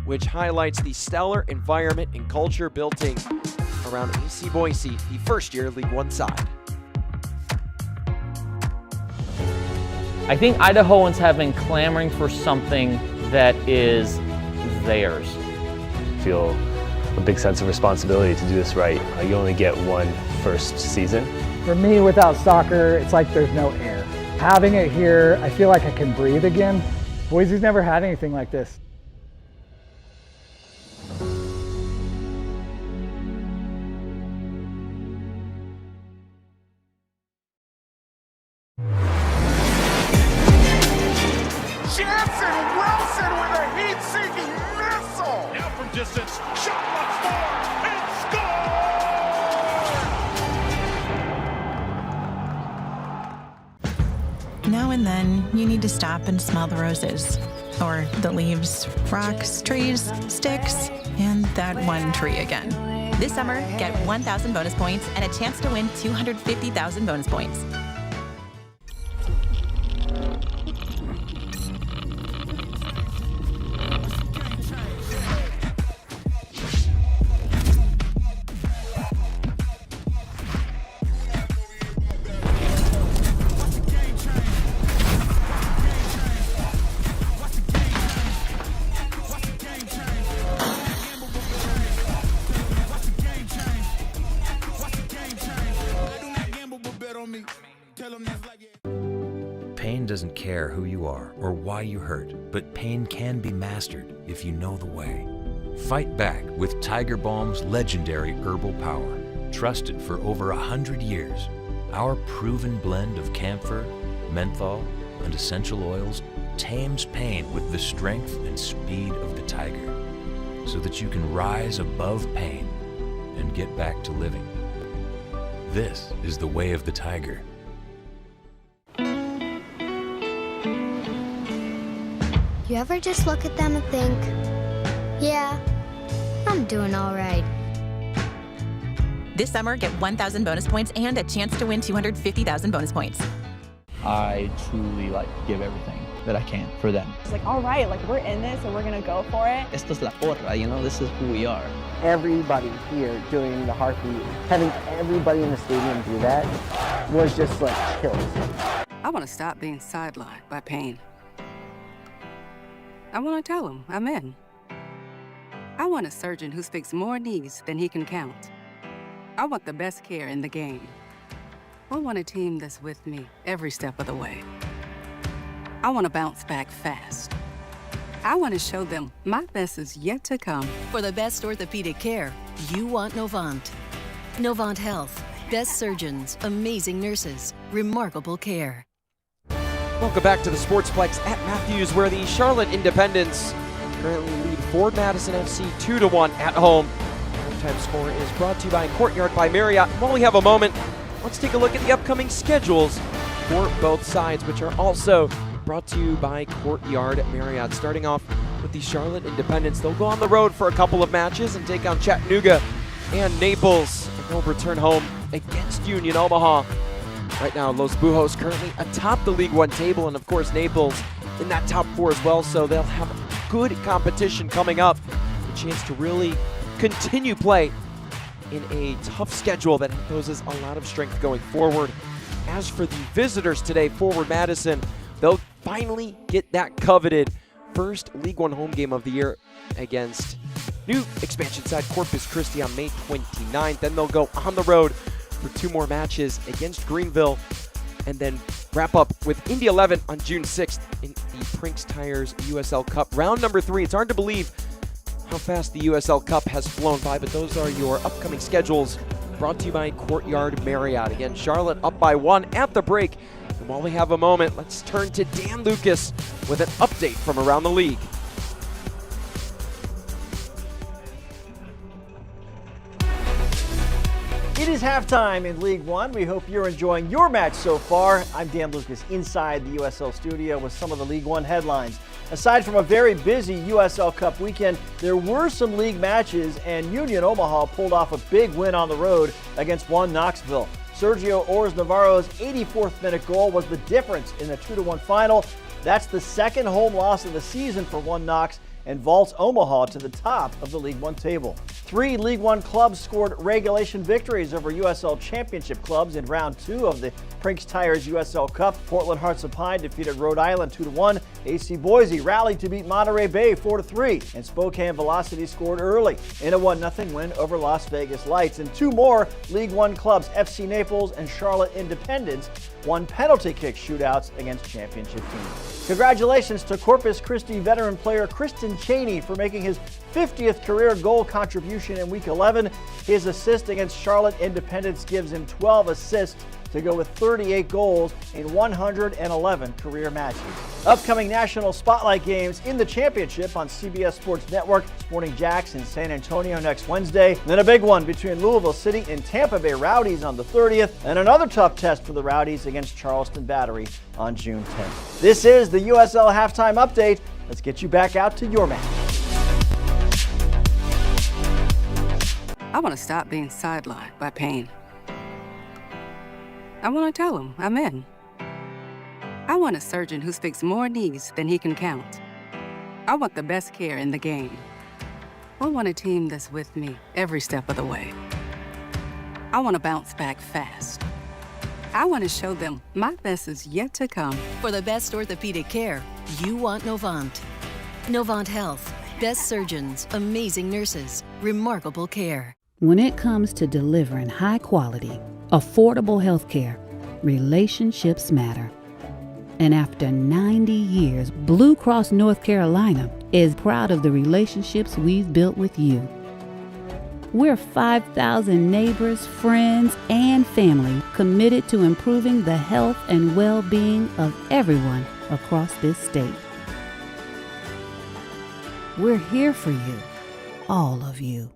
which highlights the stellar environment and culture building around AC Boise, the first-year League One side. I think Idahoans have been clamoring for something that is theirs. I feel a big sense of responsibility to do this right. You only get one first season. For me, without soccer, it's like there's no air. Having it here, I feel like I can breathe again. Boise's never had anything like this. Distance, shot once more, and score! Now and then, you need to stop and smell the roses, or the leaves, rocks, trees, sticks, and that one tree again. This summer, get 1,000 bonus points and a chance to win 250,000 bonus points. Pain doesn't care who you are or why you hurt, but pain can be mastered if you know the way. Fight back with Tiger Balm's legendary herbal power. Trusted for over 100 years, our proven blend of camphor, menthol, and essential oils tames pain with the strength and speed of the tiger, so that you can rise above pain and get back to living. This is the way of the tiger. You ever just look at them and think, yeah, I'm doing all right. This summer, get 1,000 bonus points and a chance to win 250,000 bonus points. I truly give everything that I can for them. It's like, all right, we're in this and we're gonna go for it. Esto es la porra, this is who we are. Everybody here doing the heartbeat, having everybody in the stadium do that was just chills. I want to stop being sidelined by pain. I want to tell him I'm in. I want a surgeon who speaks more knees than he can count. I want the best care in the game. I want a team that's with me every step of the way. I want to bounce back fast. I want to show them my best is yet to come. For the best orthopedic care, you want Novant. Novant Health. Best surgeons, amazing nurses, remarkable care. Welcome back to the Sportsplex at Matthews, where the Charlotte Independents currently lead Ford Madison FC 2-1 at home. Halftime score is brought to you by Courtyard by Marriott. While we have a moment, let's take a look at the upcoming schedules for both sides, which are also brought to you by Courtyard Marriott. Starting off with the Charlotte Independents. They'll go on the road for a couple of matches and take on Chattanooga and Naples. And they'll return home against Union Omaha. Right now, Los Bujos currently atop the League One table, and of course Naples in that top four as well, so they'll have good competition coming up. A chance to really continue play in a tough schedule that poses a lot of strength going forward. As for the visitors today, Forward Madison, they'll finally get that coveted first League One home game of the year against new expansion side Corpus Christi on May 29th. Then they'll go on the road for 2 more matches against Greenville, and then wrap up with Indy 11 on June 6th in the Brinks Tires USL Cup. Round number 3. It's hard to believe how fast the USL Cup has flown by, but those are your upcoming schedules brought to you by Courtyard Marriott. Again, Charlotte up by 1 at the break. And while we have a moment, let's turn to Dan Lucas with an update from around the league. It is halftime in League One. We hope you're enjoying your match so far. I'm Dan Lucas inside the USL studio with some of the League One headlines. Aside from a very busy USL Cup weekend, there were some league matches, and Union Omaha pulled off a big win on the road against One Knoxville. Sergio Ors Navarro's 84th minute goal was the difference in the 2-1 final. That's the second home loss of the season for One Knox and vaults Omaha to the top of the League One table. 3 League One clubs scored regulation victories over USL Championship clubs in round 2 of the Brinks Tires USL Cup. Portland Hearts of Pine defeated Rhode Island 2-1. AC Boise rallied to beat Monterey Bay 4-3. And Spokane Velocity scored early in a 1-0 win over Las Vegas Lights. And 2 more League One clubs, FC Naples and Charlotte Independents, won penalty kick shootouts against championship teams. Congratulations to Corpus Christi veteran player Kristen Cheney for making his 50th career goal contribution in Week 11. His assist against Charlotte Independents gives him 12 assists to go with 38 goals in 111 career matches. Upcoming national spotlight games in the championship on CBS Sports Network. Sporting Jacks in San Antonio next Wednesday. Then a big one between Louisville City and Tampa Bay Rowdies on the 30th. And another tough test for the Rowdies against Charleston Battery on June 10th. This is the USL Halftime Update. Let's get you back out to your match. I want to stop being sidelined by pain. I want to tell him I'm in. I want a surgeon who speaks more knees than he can count. I want the best care in the game. I want a team that's with me every step of the way. I want to bounce back fast. I want to show them my best is yet to come. For the best orthopedic care, you want Novant. Novant Health. Best surgeons, amazing nurses, remarkable care. When it comes to delivering high quality, affordable health care, relationships matter. And after 90 years, Blue Cross North Carolina is proud of the relationships we've built with you. We're 5,000 neighbors, friends, and family committed to improving the health and well-being of everyone across this state. We're here for you, all of you.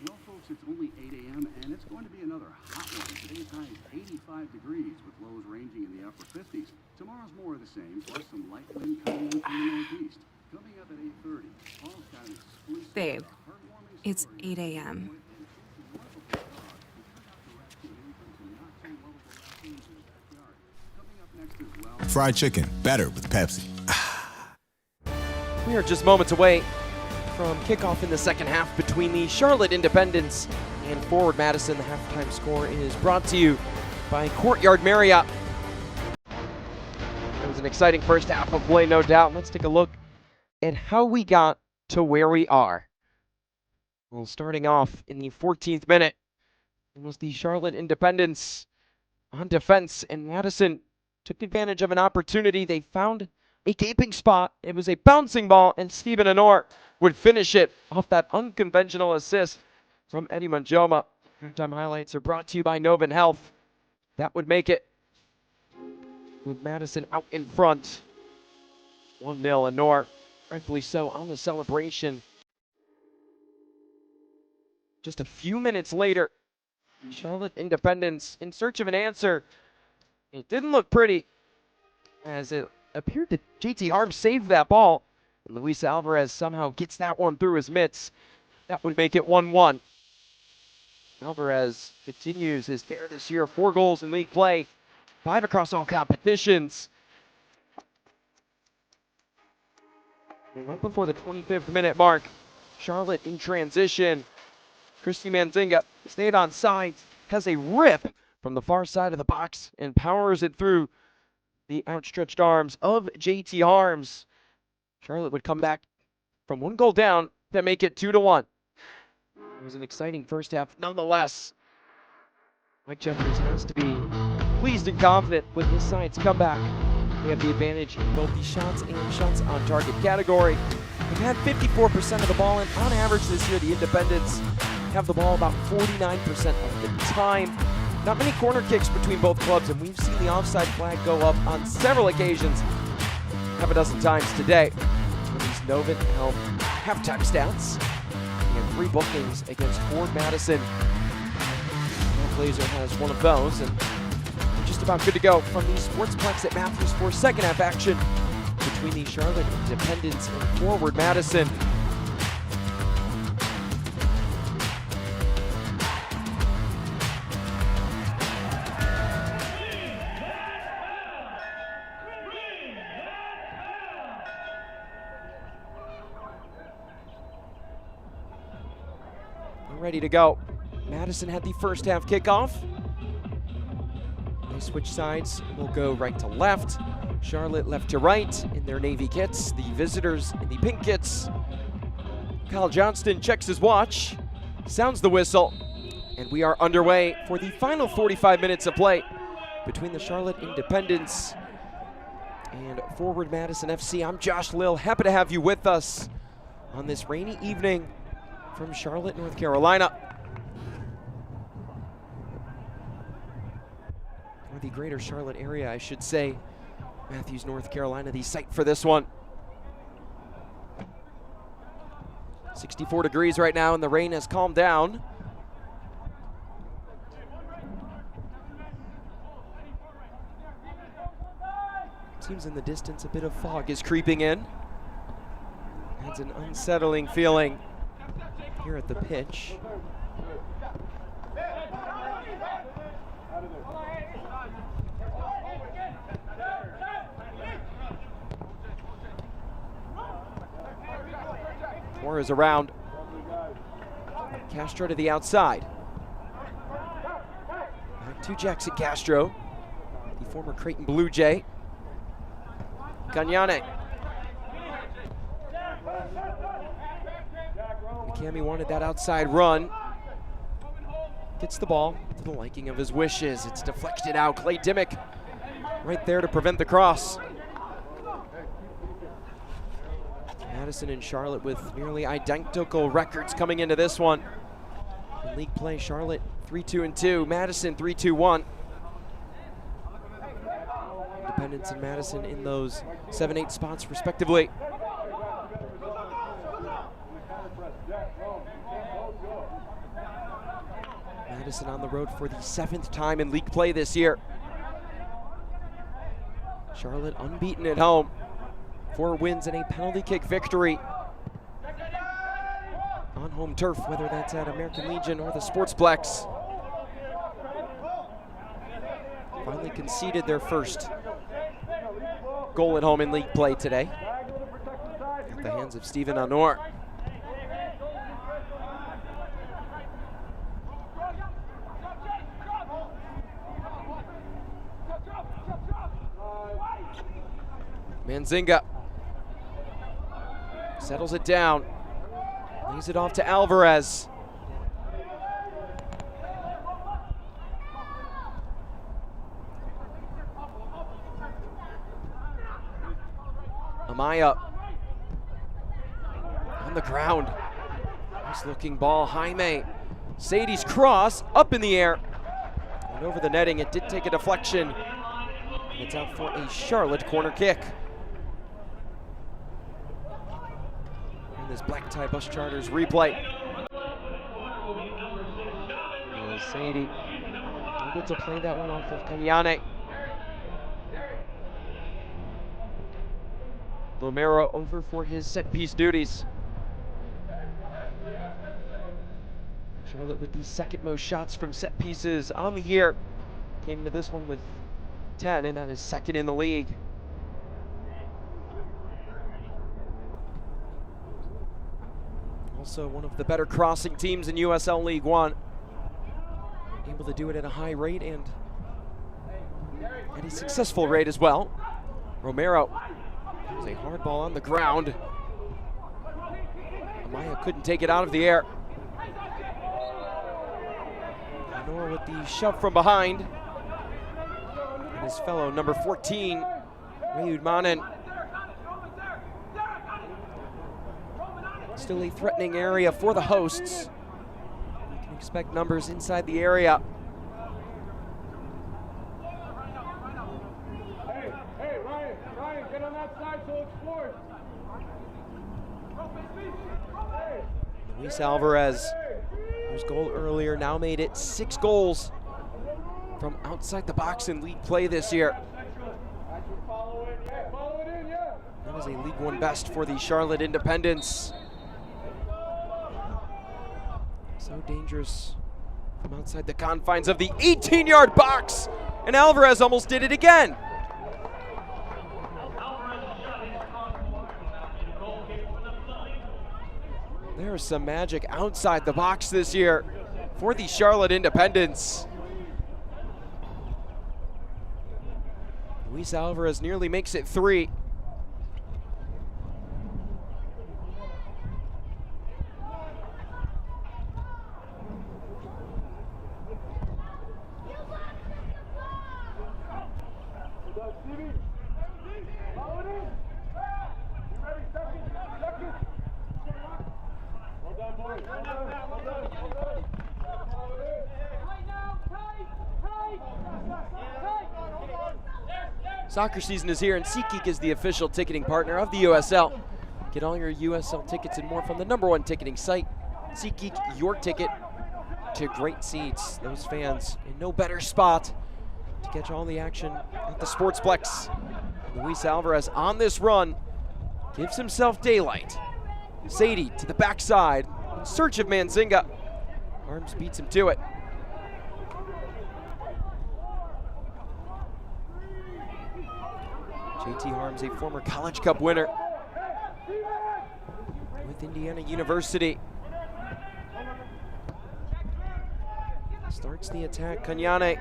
Well, folks, it's only 8 a.m. and it's going to be another hot one. Today's high is 85 degrees with lows ranging in the upper 50s. Tomorrow's more of the same, plus some light wind coming in from the northeast. Coming up at 8:30, Paul's got an exclusive Babe, it's 8 a.m. Fried chicken, better with Pepsi. We are just moments away from kickoff in the second half between the Charlotte Independents and Forward Madison. The halftime score is brought to you by Courtyard Marriott. It was an exciting first half of play, no doubt. Let's take a look at how we got to where we are. Well, starting off in the 14th minute, it was the Charlotte Independents on defense, and Madison took advantage of an opportunity. They found a gaping spot. It was a bouncing ball, and Stephen Honor would finish it off that unconventional assist from Eddie Manjoma. Time highlights are brought to you by Novant Health. That would make it, with Madison out in front. 1-0, Honor, rightfully so, on the celebration. Just a few minutes later, Charlotte Independents in search of an answer. It didn't look pretty, as it appeared that JT Harms saved that ball. And Luis Alvarez somehow gets that one through his mitts. That would make it 1-1. Alvarez continues his tear this year. 4 goals in league play, 5 across all competitions. And right before the 25th minute mark, Charlotte in transition. Christy Manzinga stayed on sides, has a rip from the far side of the box and powers it through the outstretched arms of JT Harms. Charlotte would come back from 1 goal down to make it 2-1. It was an exciting first half nonetheless. Mike Jeffries has to be pleased and confident with his side's comeback. They have the advantage in both the shots and shots on target category. They've had 54% of the ball, and on average this year, the Independents have the ball about 49% of the time. Not many corner kicks between both clubs, and we've seen the offside flag go up on several occasions, half a dozen times today. These Novant Health halftime stats. He had 3 bookings against Ford Madison. Blazer has one of those, and we're just about good to go from the Sportsplex at Matthews for second half action between the Charlotte Independents and Forward Madison. Ready to go. Madison had the first half kickoff. They switch sides. We'll go right to left. Charlotte left to right in their navy kits. The visitors in the pink kits. Kyle Johnston checks his watch, sounds the whistle, and we are underway for the final 45 minutes of play between the Charlotte Independents and Forward Madison FC. I'm Josh Lill, happy to have you with us on this rainy evening from Charlotte, North Carolina. Or the greater Charlotte area, I should say. Matthews, North Carolina, the site for this one. 64 degrees right now, and the rain has calmed down. Seems in the distance a bit of fog is creeping in. Adds an unsettling feeling here at the pitch. Torres around. Castro to the outside. Back to Jackson Castro, the former Creighton Blue Jay. Gagnane. McCamey wanted that outside run. Gets the ball to the liking of his wishes. It's deflected out. Clay Dimmick right there to prevent the cross. Madison and Charlotte with nearly identical records coming into this one. In league play, Charlotte 3-2-2, Madison 3-2-1. Independents and Madison in those 7-8 spots respectively. Madison on the road for the 7th time in league play this year. Charlotte unbeaten at home. 4 wins and a penalty kick victory on home turf, whether that's at American Legion or the Sportsplex. Finally conceded their first goal at home in league play today at the hands of Stephen Honor. Manzinga settles it down. Lays it off to Alvarez. Amaya on the ground. Nice looking ball. Jaime. Sadie's cross up in the air and over the netting. It did take a deflection. And it's out for a Charlotte corner kick. And this black tie bus charters replay. Sadie able to play that one off of Kanyane. Romero over for his set piece duties. Charlotte with the second most shots from set pieces on the year. Came into this one with 10, and that is second in the league. Also one of the better crossing teams in USL League One. Able to do it at a high rate and at a successful rate as well. Romero has a hard ball on the ground. Amaya couldn't take it out of the air. Nor with the shove from behind. And his fellow number 14, Rayud Manen. Still a threatening area for the hosts. You can expect numbers inside the area. Hey, Ryan, get on that side so it's forward. Luis Alvarez, whose goal earlier, now made it 6 goals from outside the box in league play this year. That is a League One best for the Charlotte Independents. So dangerous from outside the confines of the 18-yard box, and Alvarez almost did it again. There's some magic outside the box this year for the Charlotte Independents. Luis Alvarez nearly makes it 3. Soccer season is here, and SeatGeek is the official ticketing partner of the USL. Get all your USL tickets and more from the #1 ticketing site. SeatGeek, your ticket to great seats. Those fans in no better spot to catch all the action at the Sportsplex. Luis Alvarez on this run gives himself daylight. Sadie to the backside in search of Manzinga. Arms beats him to it. JT Harms, a former College Cup winner with Indiana University. Starts the attack, Kanyane.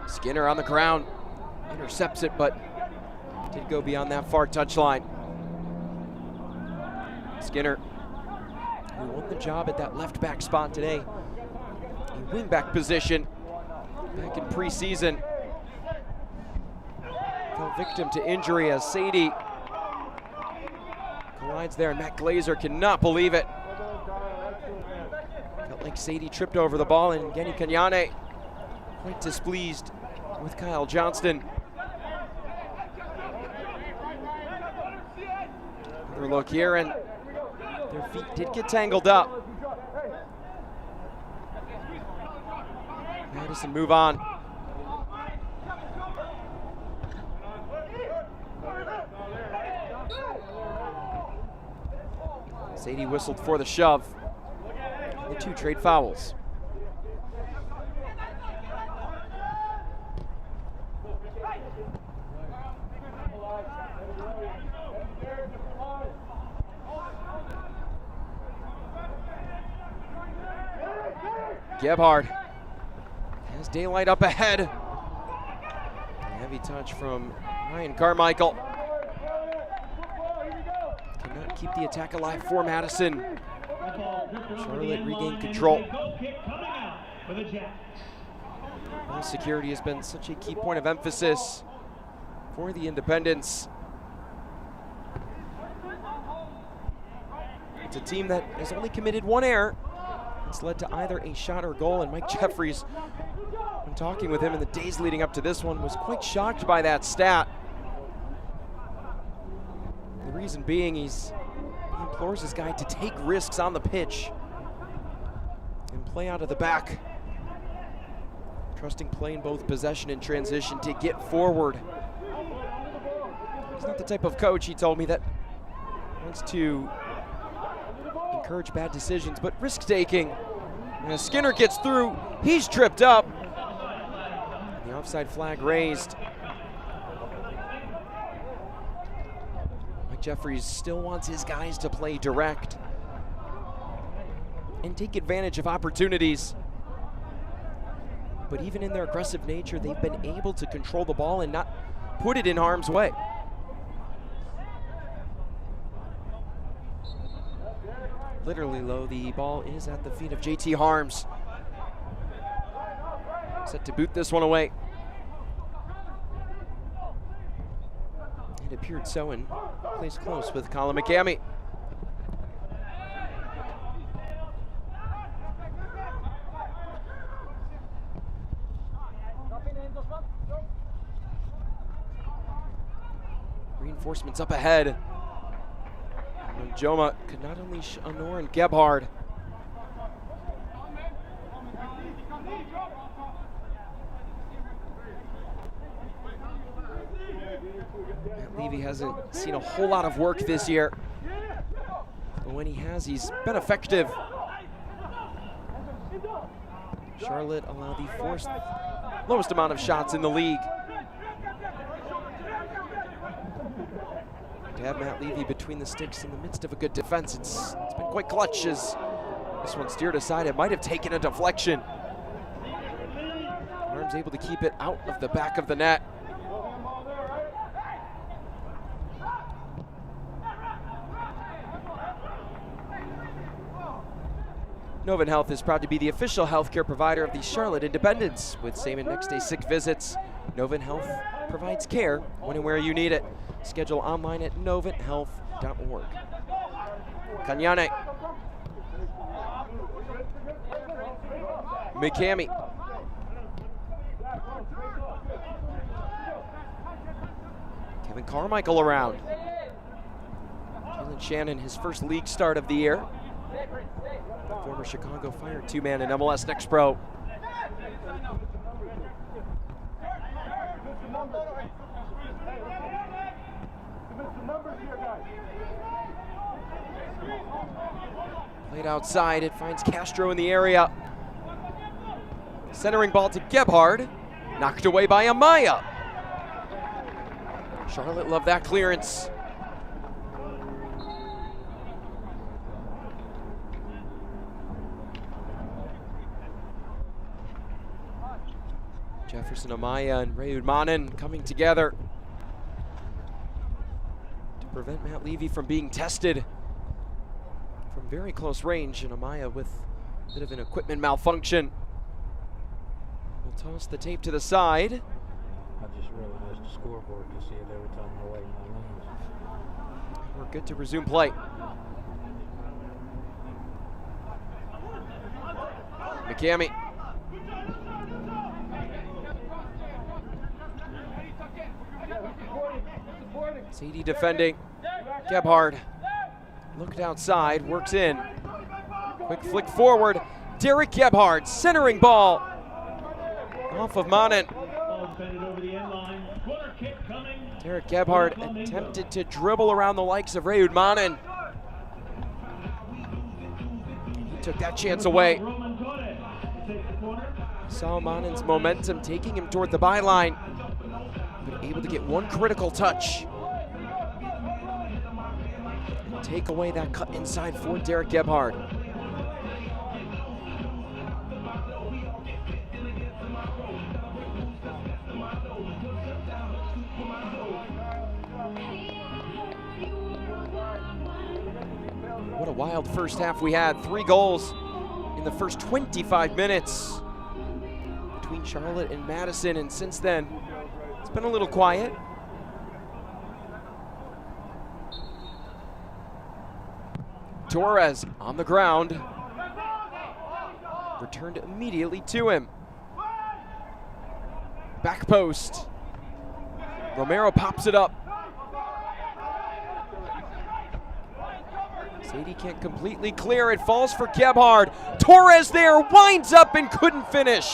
Skinner on the ground, intercepts it, but did go beyond that far touchline. Skinner, who won the job at that left back spot today, a wing back position back in preseason. Fell victim to injury as Sadie collides there, and Matt Glazer cannot believe it. Felt like Sadie tripped over the ball, and Genny Kanyane quite displeased with Kyle Johnston. Another look here, and their feet did get tangled up. Madison move on. Sadie whistled for the shove. The 2 trade fouls. Gebhard has daylight up ahead. Heavy touch from Ryan Carmichael. Cannot keep the attack alive for Madison. Charlotte regained control. Ball security has been such a key point of emphasis for the Independents. It's a team that has only committed one error. It's led to either a shot or goal, and Mike Jeffries, when talking with him in the days leading up to this one, was quite shocked by that stat. The reason being he implores his guy to take risks on the pitch and play out of the back, trusting play in both possession and transition to get forward. He's not the type of coach, he told me, that wants to encourage bad decisions, but risk-taking. And as Skinner gets through, he's tripped up. The offside flag raised. Mike Jeffries still wants his guys to play direct and take advantage of opportunities. But even in their aggressive nature, they've been able to control the ball and not put it in harm's way. Literally low, the ball is at the feet of JT Harms. Set to boot this one away. It appeared so and plays close with Colin McCamey. Reinforcements up ahead. Joma could not unleash Honor and Gebhard. Matt Levy hasn't seen a whole lot of work this year, but when he has, he's been effective. Charlotte allowed the fourth lowest amount of shots in the league. To have Matt Levy between the sticks in the midst of a good defense, it's been quite clutch as this one steered aside. It might have taken a deflection. Arms able to keep it out of the back of the net. Novant Health is proud to be the official healthcare provider of the Charlotte Independents. With same and next day sick visits, Novant Health provides care when and where you need it. Schedule online at novanthealth.org. Kanyane. McCamey. Kevin Carmichael around. Jalen Shannon, his first league start of the year. Former Chicago Fire two-man in MLS Next Pro. Played outside, it finds Castro in the area. Centering ball to Gebhard, knocked away by Amaya. Charlotte loved that clearance. Jefferson Amaya and Ray Udmanin coming together to prevent Matt Levy from being tested from very close range, and Amaya with a bit of an equipment malfunction. We'll toss the tape to the side. I just realized the scoreboard to see it every time I wait my lanes. We're good to resume play. McCamey. Sadie defending. Gebhard looked outside, works in. Quick flick forward. Derek Gebhard, centering ball off of Manin. Derek Gebhard attempted to dribble around the likes of Ray Udmanin. He took that chance away. Saw Manin's momentum taking him toward the byline. but able to get one critical touch. And take away that cut inside for Derek Gebhard. What a wild first half we had. 3 goals in the first 25 minutes between Charlotte and Madison, and since then, it's been a little quiet. Torres on the ground. Returned immediately to him. Back post. Romero pops it up. Sadie can't completely clear. It falls for Gebhard. Torres there, winds up and couldn't finish.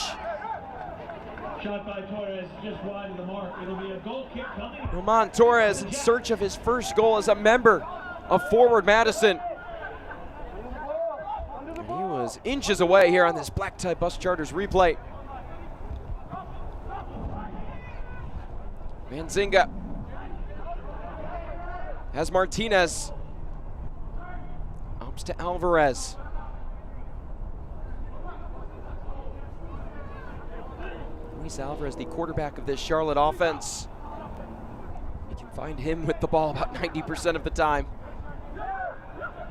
Shot by Torres, just wide of the mark. It'll be a goal kick coming. Roman Torres in search of his first goal as a member of Forward Madison. And he was inches away here on this black tie bus charters replay. Manzinga has Martinez. Ups to Alvarez. Luis Alvarez, the quarterback of this Charlotte offense. You can find him with the ball about 90% of the time.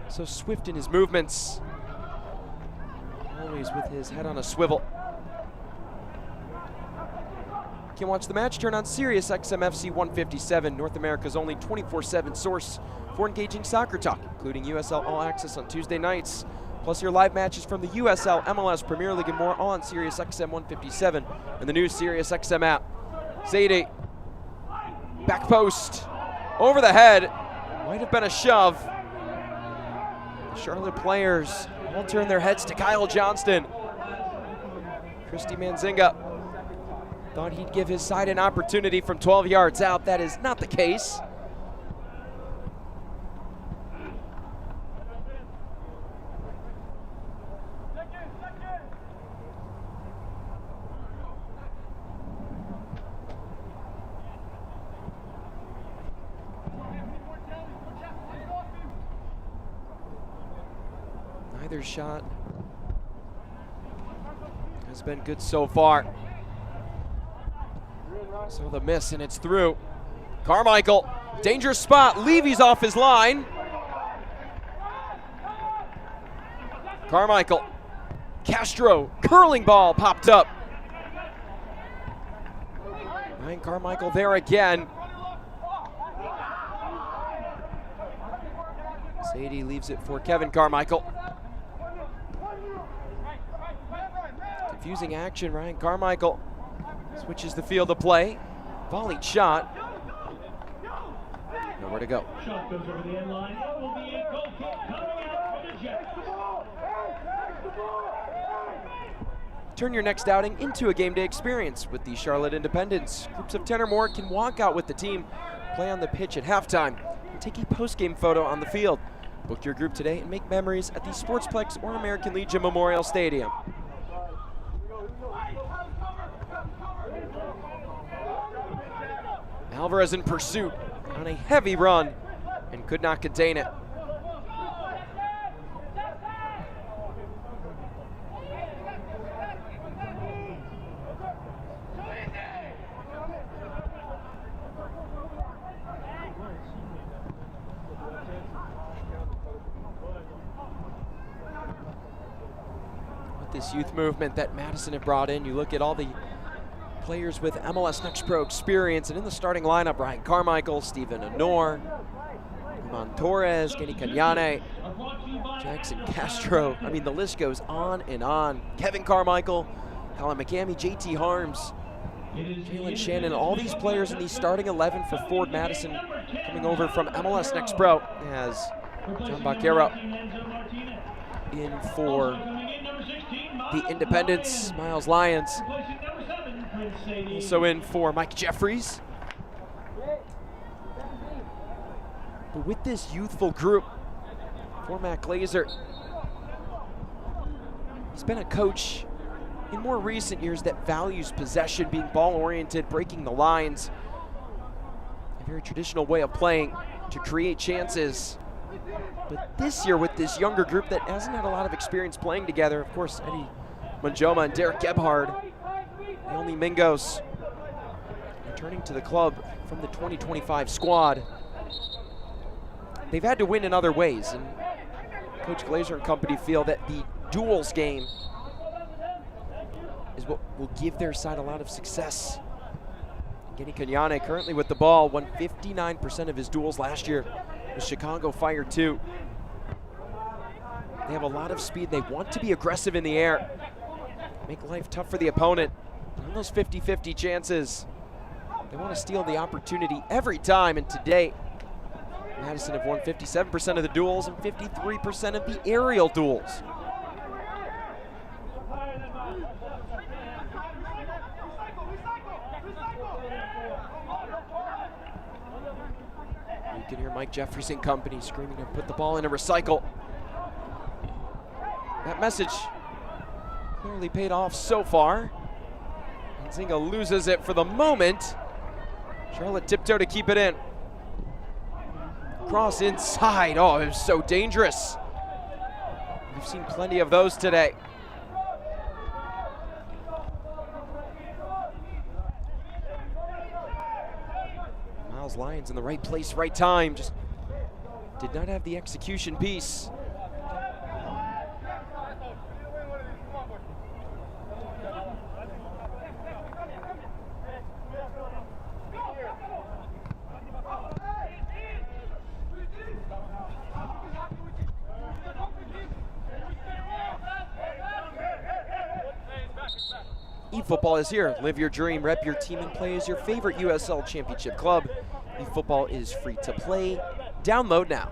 So swift in his movements. Always with his head on a swivel. You can watch the match, turn on Sirius XM FC 157, North America's only 24/7 source for engaging soccer talk, including USL All Access on Tuesday nights, plus your live matches from the USL, MLS, Premier League, and more on Sirius XM 157 and the new Sirius XM app. Zadie, back post, over the head, might have been a shove. The Charlotte players all turn their heads to Kyle Johnston. Christy Manzinga thought he'd give his side an opportunity from 12 yards out. That is not the case. Neither shot has been good so far. So the miss, and it's through. Carmichael, dangerous spot. Levy's off his line. Carmichael, Castro, curling ball popped up. Ryan Carmichael there again. Sadie leaves it for Kevin Carmichael. Confusing action. Ryan Carmichael switches the field of play. Volleyed shot. Nowhere to go. Shot goes over the end line. It will be a goal kick coming out for the Jets. Turn your next outing into a game day experience with the Charlotte Independents. Groups of 10 or more can walk out with the team, play on the pitch at halftime, and take a post-game photo on the field. Book your group today and make memories at the Sportsplex or American Legion Memorial Stadium. Alvarez in pursuit on a heavy run and could not contain it. With this youth movement that Madison have brought in, you look at all the players with MLS Next Pro experience, and in the starting lineup, Ryan Carmichael, Steven Honor, Roman Torres, Kenny Kanyane, Jackson Castro. I mean, the list goes on and on. Kevin Carmichael, Colin McCamey, JT Harms, Jalen Shannon, all these players in the starting 11 for Forward Madison coming over from MLS Next Pro as John Baquero in for the Independents, Miles Lyons. Also in for Mike Jeffries. But with this youthful group, for Matt Glazer, he's been a coach in more recent years that values possession, being ball-oriented, breaking the lines. very traditional way of playing to create chances. But this year with this younger group that hasn't had a lot of experience playing together, of course, Eddie Manjoma and Derek Gebhard, the only Mingos returning to the club from the 2025 squad. They've had to win in other ways, and Coach Glazer and company feel that the duels game is what will give their side a lot of success. Kenny Kanyane currently with the ball, won 59% of his duels last year with Chicago Fire 2. They have a lot of speed. They want to be aggressive in the air, make life tough for the opponent. On those 50-50 chances, they want to steal the opportunity every time, and today, Madison have won 57% of the duels and 53% of the aerial duels. You can hear Mike Jeffries and company screaming to put the ball in a recycle. That message clearly paid off so far. Nzinga loses it for the moment. Charlotte tiptoe to keep it in. Cross inside. Oh, it was so dangerous. We've seen plenty of those today. Miles Lyons in the right place, right time. Just did not have the execution piece. eFootball is here. Live your dream, rep your team, and play as your favorite USL Championship club. eFootball is free to play. Download now.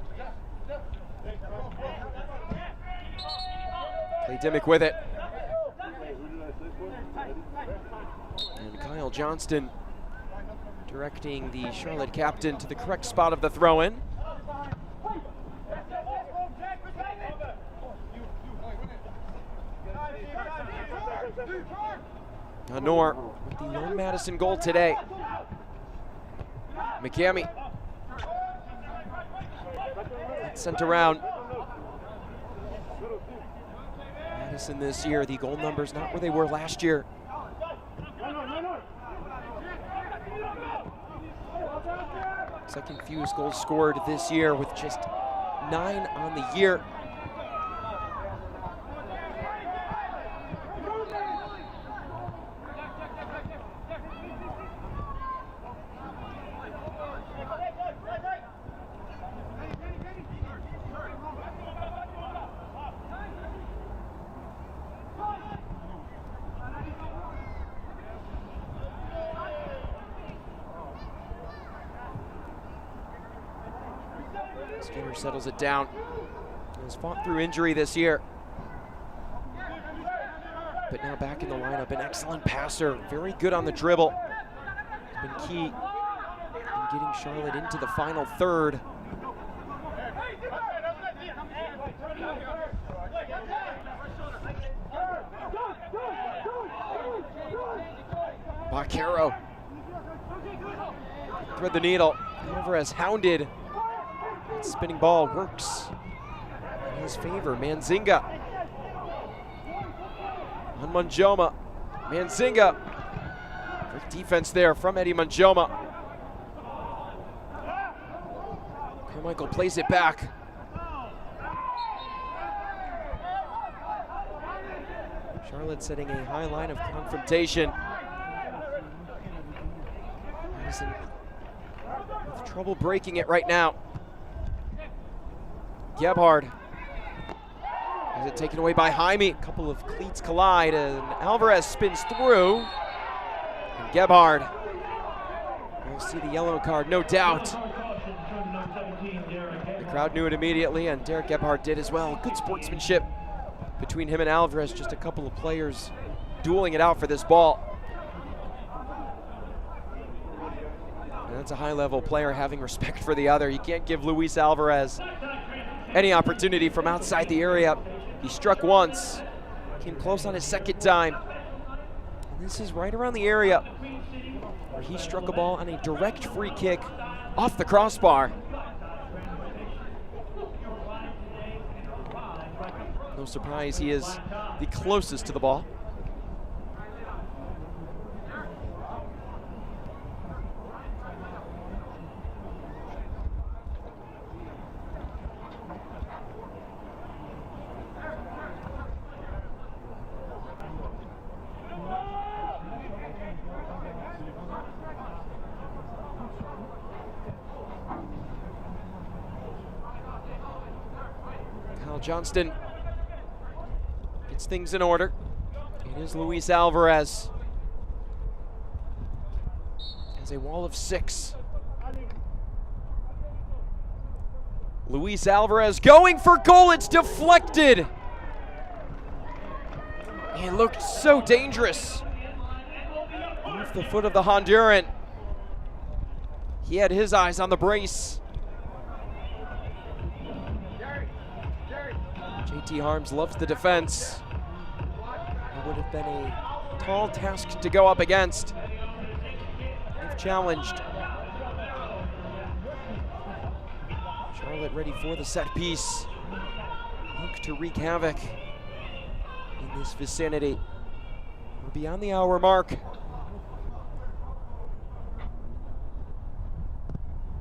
Clay Dimmick with it. And Kyle Johnston directing the Charlotte captain to the correct spot of the throw-in. Honor with the lone Madison goal today. McCamey. Sent around. Madison this year, the goal numbers not where they were last year. Second fewest goals scored this year with just 9 on the year. Skinner settles it down. Has fought through injury this year, but now back in the lineup. An excellent passer, very good on the dribble. Has been key in getting Charlotte into the final third. Baccaro. Thread the needle. However, has hounded. Spinning ball works in his favor. Manzinga on Manjoma. Manzinga. Great defense there from Eddie Manjoma. Carmichael plays it back. Charlotte setting a high line of confrontation. Madison with trouble breaking it right now. Gebhard has it taken away by Jaime. A couple of cleats collide and Alvarez spins through. And Gebhard will see the yellow card, no doubt. The crowd knew it immediately, and Derek Gebhard did as well. Good sportsmanship between him and Alvarez. Just a couple of players dueling it out for this ball. And that's a high-level player having respect for the other. You can't give Luis Alvarez any opportunity from outside the area. He struck once, came close on his second time. And this is right around the area where he struck a ball on a direct free kick off the crossbar. No surprise, he is the closest to the ball. Johnston gets things in order. It is Luis Alvarez. Has a wall of 6. Luis Alvarez going for goal. It's deflected. It looked so dangerous. Off the foot of the Honduran. He had his eyes on the brace. JT Harms loves the defense. It would have been a tall task to go up against if challenged. Charlotte ready for the set piece. Look to wreak havoc in this vicinity. We're beyond the hour mark.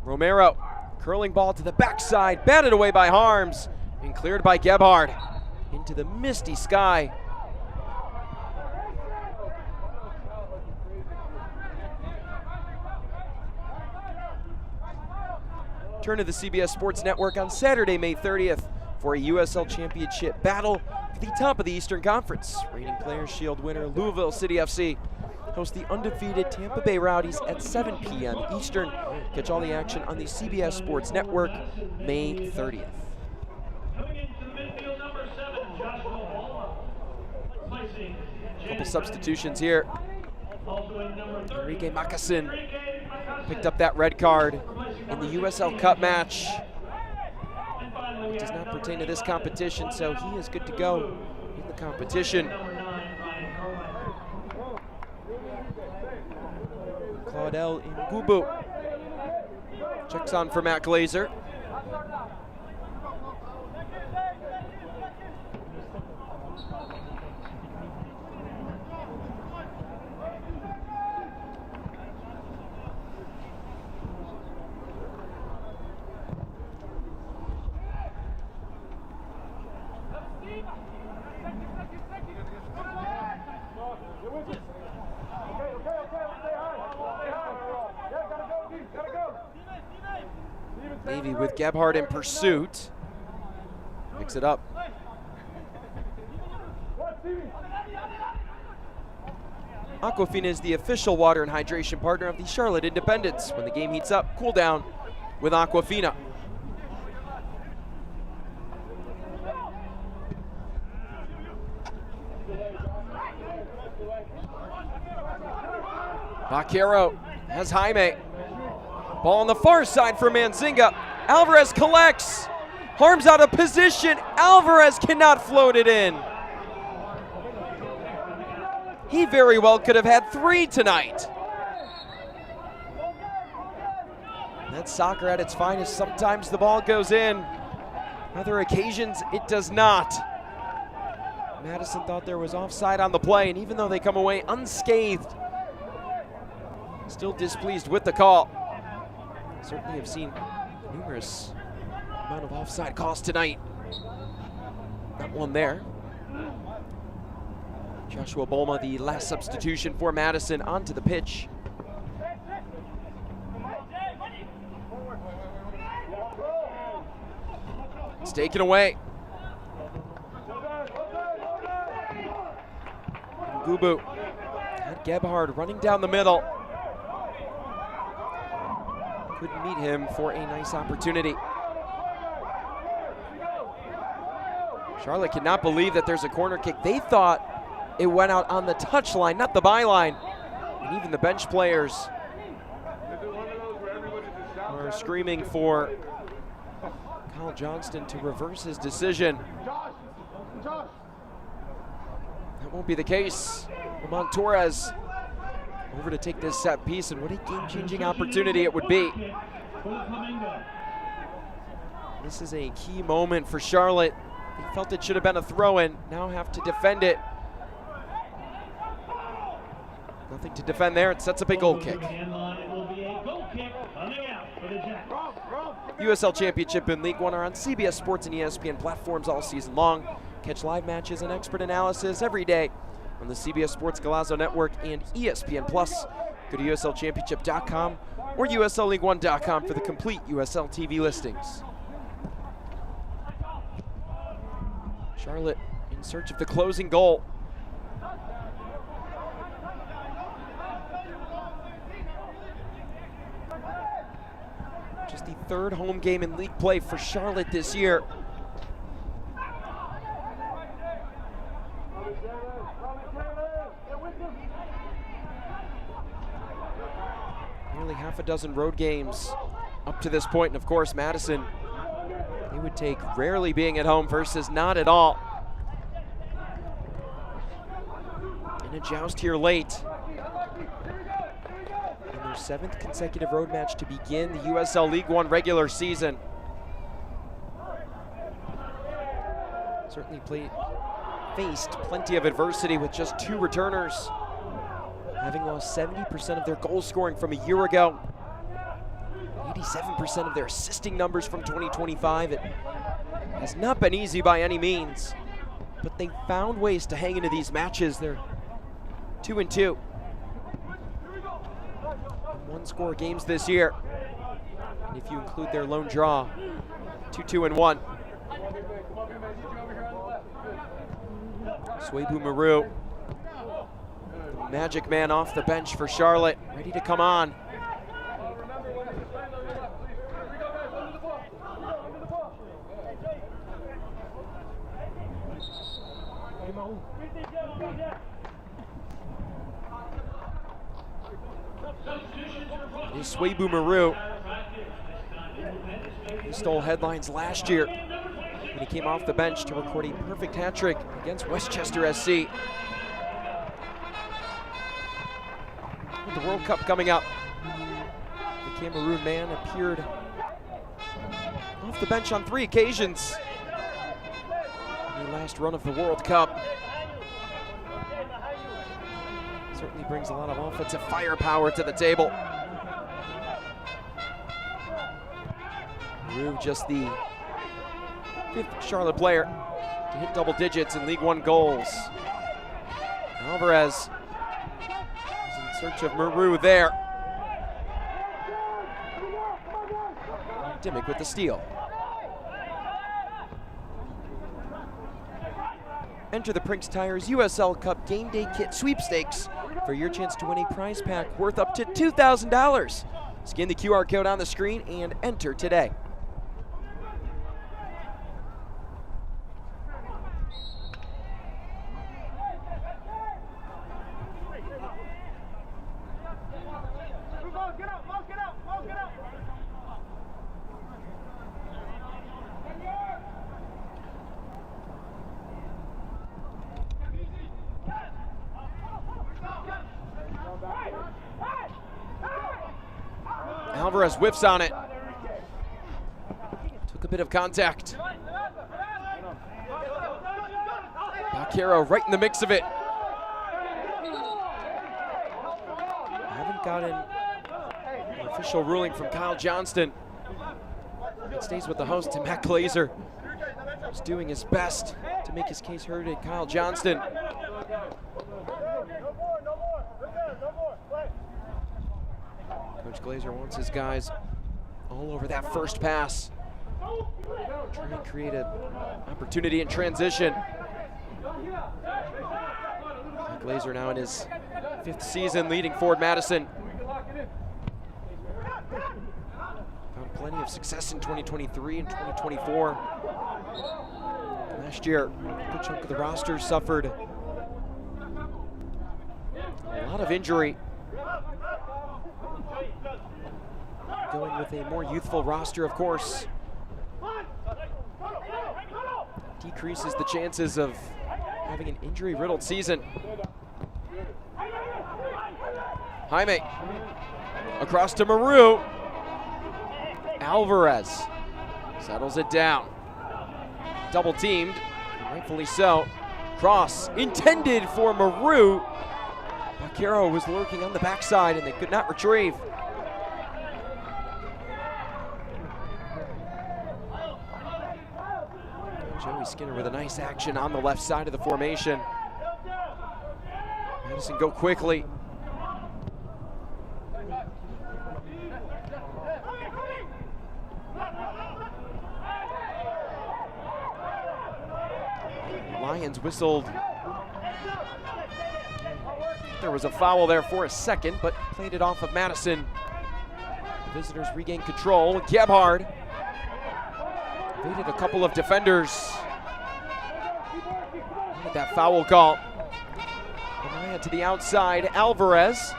Romero, curling ball to the backside, batted away by Harms. And cleared by Gebhard into the misty sky. Turn to the CBS Sports Network on Saturday, May 30th for a USL Championship battle for the top of the Eastern Conference. Reigning Players Shield winner Louisville City FC host the undefeated Tampa Bay Rowdies at 7 p.m. Eastern. Catch all the action on the CBS Sports Network May 30th. Couple substitutions here. Enrique Macassin picked up that red card in the USL Cup match. It does not pertain to this competition, so he is good to go in the competition. Claudel Ngubu checks on for Matt Glazer. Navy with Gebhard in pursuit. Picks it up. Aquafina is the official water and hydration partner of the Charlotte Independents. When the game heats up, cool down with Aquafina. Vaquero has Jaime. Ball on the far side for Manzinga. Alvarez collects. Harms out of position. Alvarez cannot float it in. He very well could have had 3 tonight. That's soccer at its finest. Sometimes the ball goes in. Other occasions, it does not. Madison thought there was offside on the play, and even though they come away unscathed, still displeased with the call. Certainly have seen numerous amount of offside calls tonight. Not one there. Joshua Bolma, the last substitution for Madison, onto the pitch. It's taken away. Gubu had Gebhard running down the middle. Couldn't meet him for a nice opportunity. Charlotte cannot believe that there's a corner kick. They thought it went out on the touchline, not the byline. And even the bench players are screaming for Kyle Johnston to reverse his decision. That won't be the case. Ramon Torres over to take this set piece, and what a game-changing opportunity it would be. for the Flamingo. This is a key moment for Charlotte. They felt it should have been a throw-in, now have to defend it. Nothing to defend there, it sets up a goal kick. USL Championship and League One are on CBS Sports and ESPN platforms all season long. Catch live matches and expert analysis every day on the CBS Sports Golazo Network and ESPN+. Go to USLChampionship.com or USLLeague1.com for the complete USL TV listings. Charlotte in search of the closing goal. Just the third home game in league play for Charlotte this year. Nearly half a dozen road games up to this point, and of course Madison, they would take rarely being at home versus not at all. In a joust here late. In their 7th consecutive road match to begin the USL League One regular season. Certainly faced plenty of adversity with just 2 returners, having lost 70% of their goal scoring from a year ago. 87% of their assisting numbers from 2025. It has not been easy by any means, but they found ways to hang into these matches. They're 2-2. 1-score games this year. And if you include their lone draw, 2-2-1. Swabu Maru, the magic man off the bench for Charlotte, ready to come on. Is Swabu Maru. He stole headlines last year when he came off the bench to record a perfect hat trick against Westchester SC. With the World Cup coming up, the Cameroon man appeared off the bench on 3 occasions in the last run of the World Cup. Certainly brings a lot of offensive firepower to the table. Maru, just the 5th Charlotte player to hit double digits in League One goals. Alvarez is in search of Maru there. Dimmick with the steal. Enter the Prinks Tires USL Cup Game Day Kit Sweepstakes for your chance to win a prize pack worth up to $2,000. Scan the QR code on the screen and enter today. Alvarez whiffs on it. Took a bit of contact. Baquero right in the mix of it. I haven't gotten an official ruling from Kyle Johnston. It stays with the host, and Matt Glazer is doing his best to make his case heard at Kyle Johnston. Coach Glazer wants his guys all over that first pass. Trying to create an opportunity in transition. Glazer now in his 5th season leading Ford Madison. Found plenty of success in 2023 and 2024. Last year, a good chunk of the roster suffered a lot of injury. Going with a more youthful roster, of course, decreases the chances of having an injury-riddled season. Jaime across to Maru. Alvarez settles it down. Double teamed, rightfully so. Cross intended for Maru. Vaquero was lurking on the backside and they could not retrieve. Joey Skinner with a nice action on the left side of the formation. Madison go quickly. Lions whistled. There was a foul there for a second, but played it off of Madison. The visitors regain control. Gebhard evaded a couple of defenders. That foul call. Amaya to the outside. Alvarez.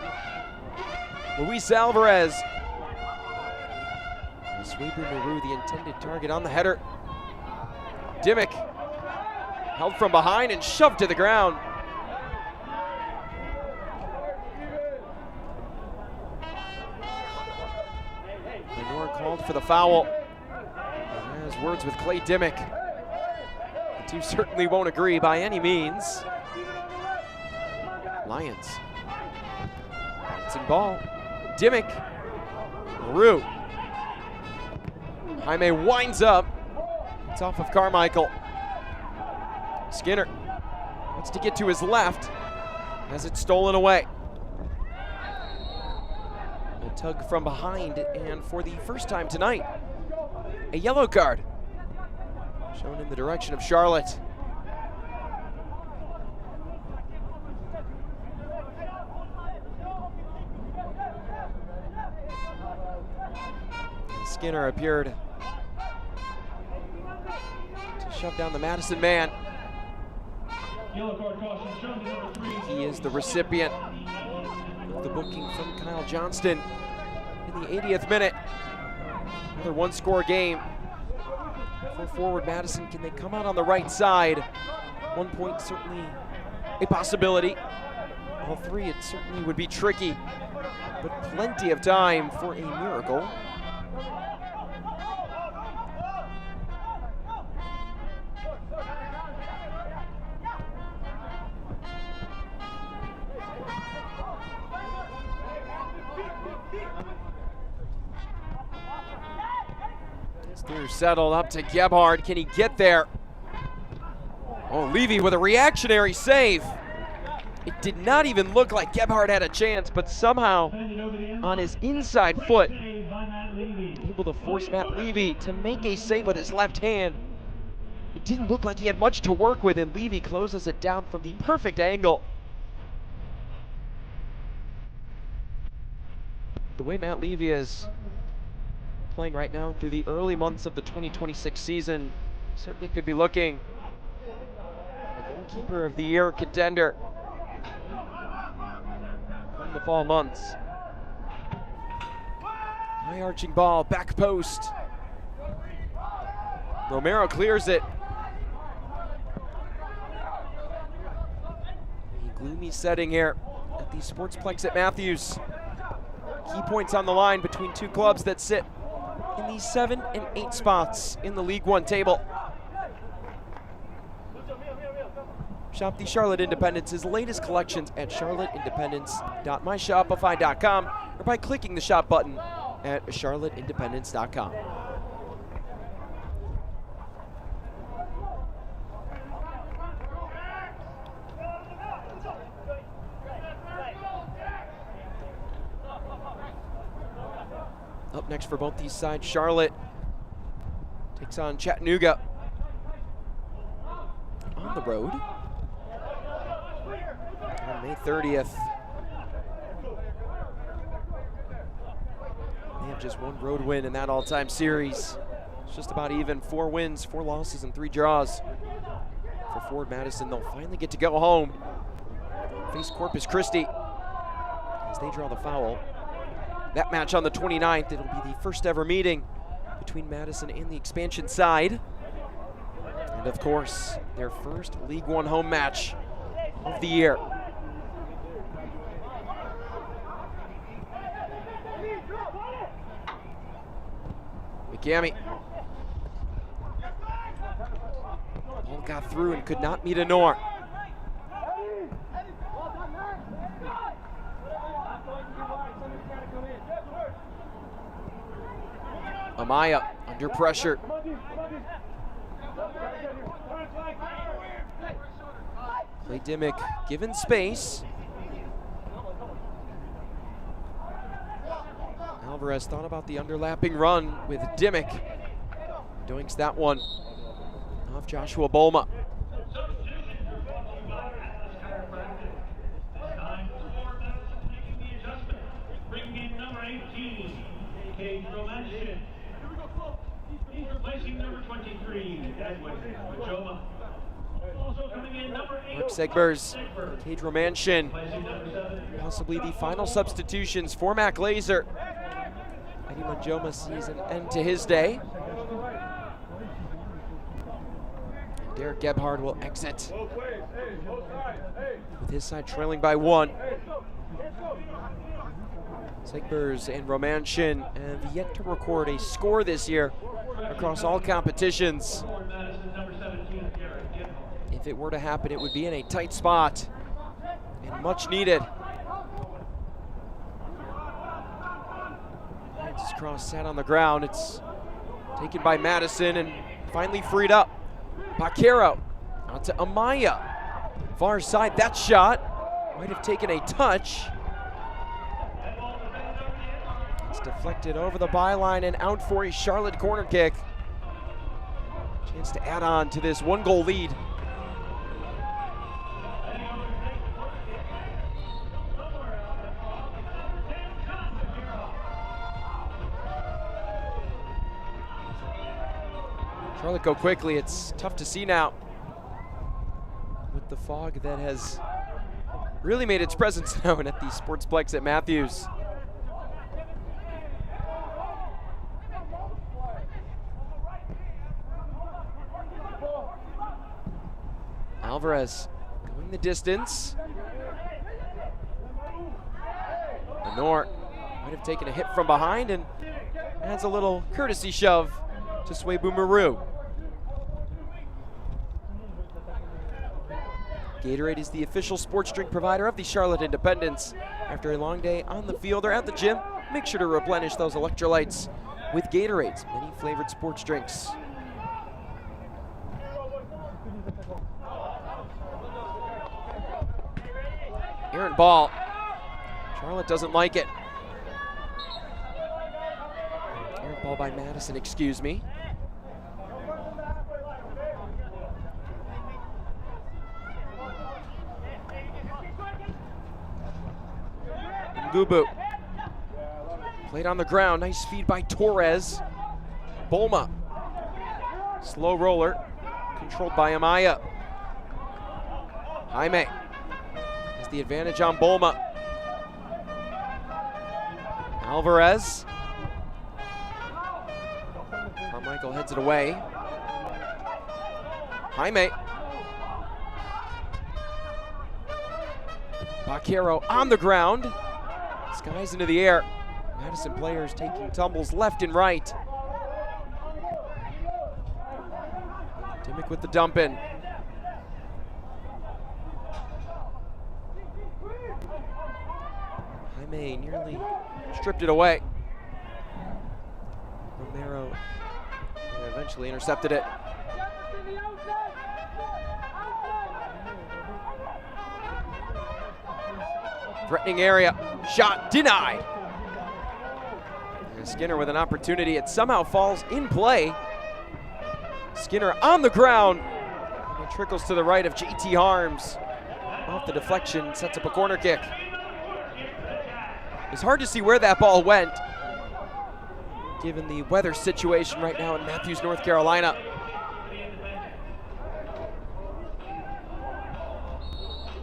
Luis Alvarez. Sweeper Maru, the intended target on the header. Dimmick held from behind and shoved to the ground. Lenore called for the foul. And has words with Clay Dimmick. The two certainly won't agree by any means. Lions. Bouncing ball. Dimmick. Maru. Jaime winds up. It's off of Carmichael. Skinner wants to get to his left. Has it stolen away. A tug from behind, and for the first time tonight, a yellow card shown in the direction of Charlotte. And Skinner appeared to shove down the Madison man. He is the recipient of the booking from Kyle Johnston in the 80th minute. Another one-score game for forward Madison. Can they come out on the right side? 1 point certainly a possibility. All three, it certainly would be tricky, but plenty of time for a miracle. They're settled up to Gebhard. Can he get there? Oh, Levy with a reactionary save. It did not even look like Gebhard had a chance, but somehow on his inside foot, able to force Matt Levy to make a save with his left hand. It didn't look like he had much to work with, and Levy closes it down from the perfect angle. The way Matt Levy is playing right now through the early months of the 2026 season, certainly could be looking a goalkeeper of the year contender in the fall months. High arching ball, back post. Romero clears it. A gloomy setting here at the Sportsplex at Matthews. Key points on the line between two clubs that sit in the 7 and 8 spots in the League One table. Shop the Charlotte Independence's latest collections at charlotteindependence.myshopify.com or by clicking the shop button at charlotteindependence.com. Up next for both these sides, Charlotte takes on Chattanooga on the road on May 30th. They have just one road win in that all-time series. It's just about even. 4 wins, 4 losses, and 3 draws. For Ford Madison, they'll finally get to go home, face Corpus Christi as they draw the foul. That match on the 29th, it'll be the first ever meeting between Madison and the expansion side. And of course, their first League One home match of the year. Gammy. Ball got through and could not meet Anor. Amaya under pressure. Clay Dimmick given space. Alvarez thought about the underlapping run with Dimmick. Doinks that one off Joshua Bolma. He's replacing number 23, Joma. Also coming in, number 8. Mark Segbers, Cage Romanshin, possibly the final substitutions for Mac Laser. Eddie Manjoma sees an end to his day. And Derek Gebhard will exit with his side trailing by 1. Segbers and Romanshin have yet to record a score this year across all competitions. If it were to happen, it would be in a tight spot and much needed. Francis Cross sat on the ground. It's taken by Madison and finally freed up. Baquero out to Amaya. Far side, that shot might have taken a touch. It's deflected over the byline and out for a Charlotte corner kick. Chance to add on to this 1-goal lead. Charlotte go quickly. It's tough to see now with the fog that has really made its presence known at the Sportsplex at Matthews. Alvarez going the distance. Anor might have taken a hit from behind and adds a little courtesy shove to Swebu Maru. Gatorade is the official sports drink provider of the Charlotte Independents. After a long day on the field or at the gym, make sure to replenish those electrolytes with Gatorade's many flavored sports drinks. Errant ball. Charlotte doesn't like it. Errant ball by Madison, excuse me. Ngubu. Played on the ground. Nice feed by Torres. Bolma. Slow roller. Controlled by Amaya. Jaime has the advantage on Bolma. Alvarez. Carmichael heads it away. Jaime. Baquero on the ground. Skies into the air. Madison players taking tumbles left and right. Dimmick with the dump in. Jaime nearly stripped it away. Romero eventually intercepted it. Threatening area, shot denied. And Skinner with an opportunity, it somehow falls in play. Skinner on the ground, and it trickles to the right of JT Harms. Off the deflection, sets up a corner kick. It's hard to see where that ball went, given the weather situation right now in Matthews, North Carolina.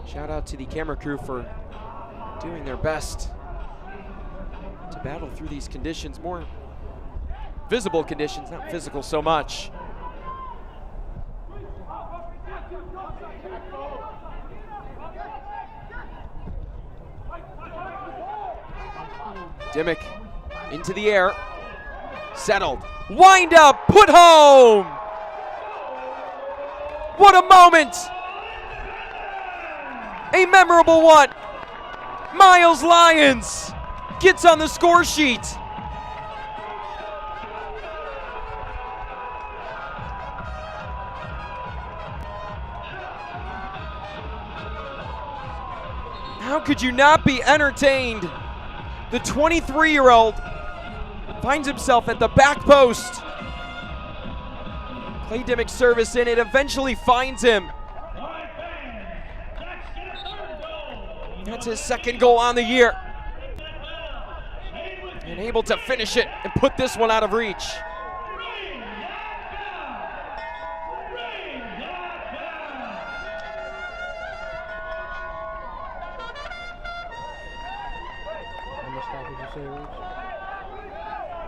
Shout out to the camera crew for doing their best to battle through these conditions, more visible conditions, not physical so much. Dimmick into the air, settled. Wind up, put home. What a moment. A memorable one. Miles Lyons gets on the score sheet. How could you not be entertained? The 23-year-old finds himself at the back post. Clay Dimmick's service in, it eventually finds him. That's his second goal on the year. And able to finish it and put this one out of reach.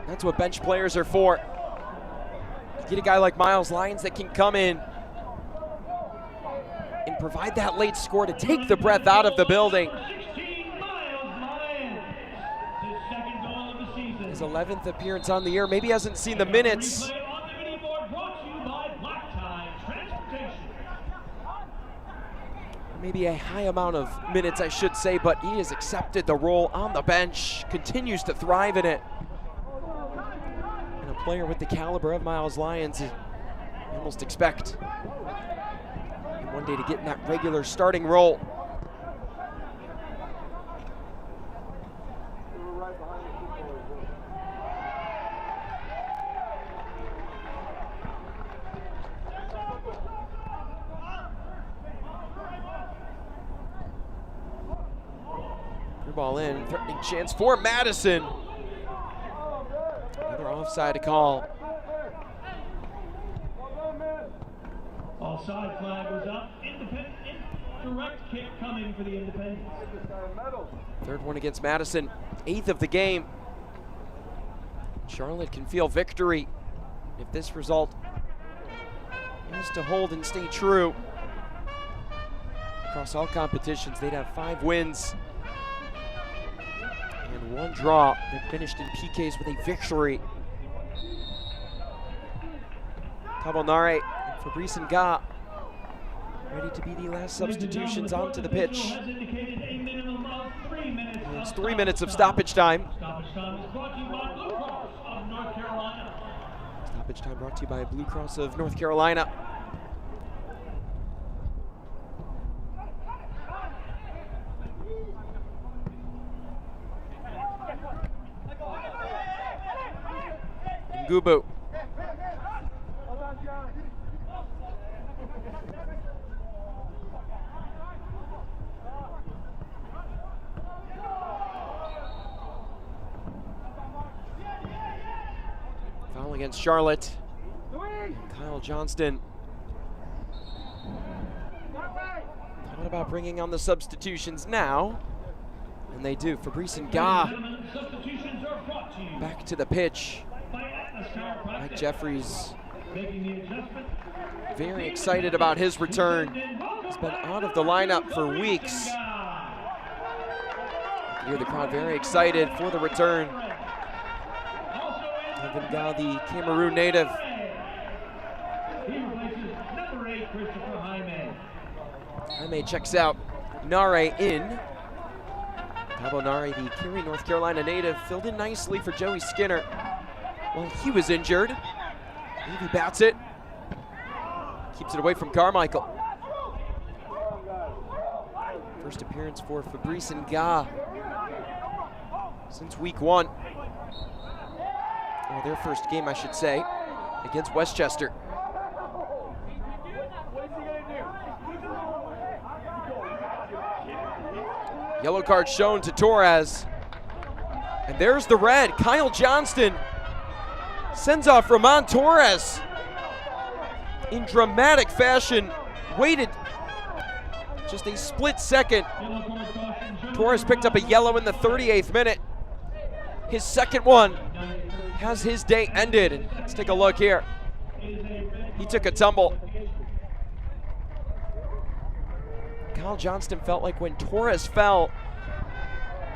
That's what bench players are for. You get a guy like Miles Lyons that can come in and provide that late score to take the breath out of the building. His 11th appearance on the year. Maybe hasn't seen the minutes. Maybe a high amount of minutes, I should say, but he has accepted the role on the bench, continues to thrive in it. And a player with the caliber of Miles Lyons, you almost expect one day to get in that regular starting role. Ball in, threatening chance for Madison. Another offside call. Offside flag was up. Direct kick coming for the Independents. Third one against Madison, 8th of the game. Charlotte can feel victory if this result is to hold and stay true. Across all competitions, they'd have 5 wins and 1 draw that finished in PKs with a victory. Cabonare and Fabrice Nga ready to be the last substitutions onto the pitch. It's 3 minutes of stoppage time. Stoppage time brought to you by Blue Cross of North Carolina. Ngubu. Foul against Charlotte. Kyle Johnston. Thought about bringing on the substitutions now, and they do. Fabrice Nga back to the pitch. Mike Jeffries very excited about his return. He's been out of the lineup for weeks. You hear the crowd very excited for the return. Evan Nga, the Cameroon native. Jaime checks out. Nare in. Cabonare, the Cary, North Carolina native, filled in nicely for Joey Skinner. Well, he was injured. Levy bats it. Keeps it away from Carmichael. First appearance for Fabrice Nga since week 1. Or their first game, I should say, against Westchester. Yellow card shown to Torres. And there's the red. Kyle Johnston sends off Ramon Torres in dramatic fashion. Waited just a split second. Torres picked up a yellow in the 38th minute. His second one has his day ended. And let's take a look here. He took a tumble. Kyle Johnston felt like when Torres fell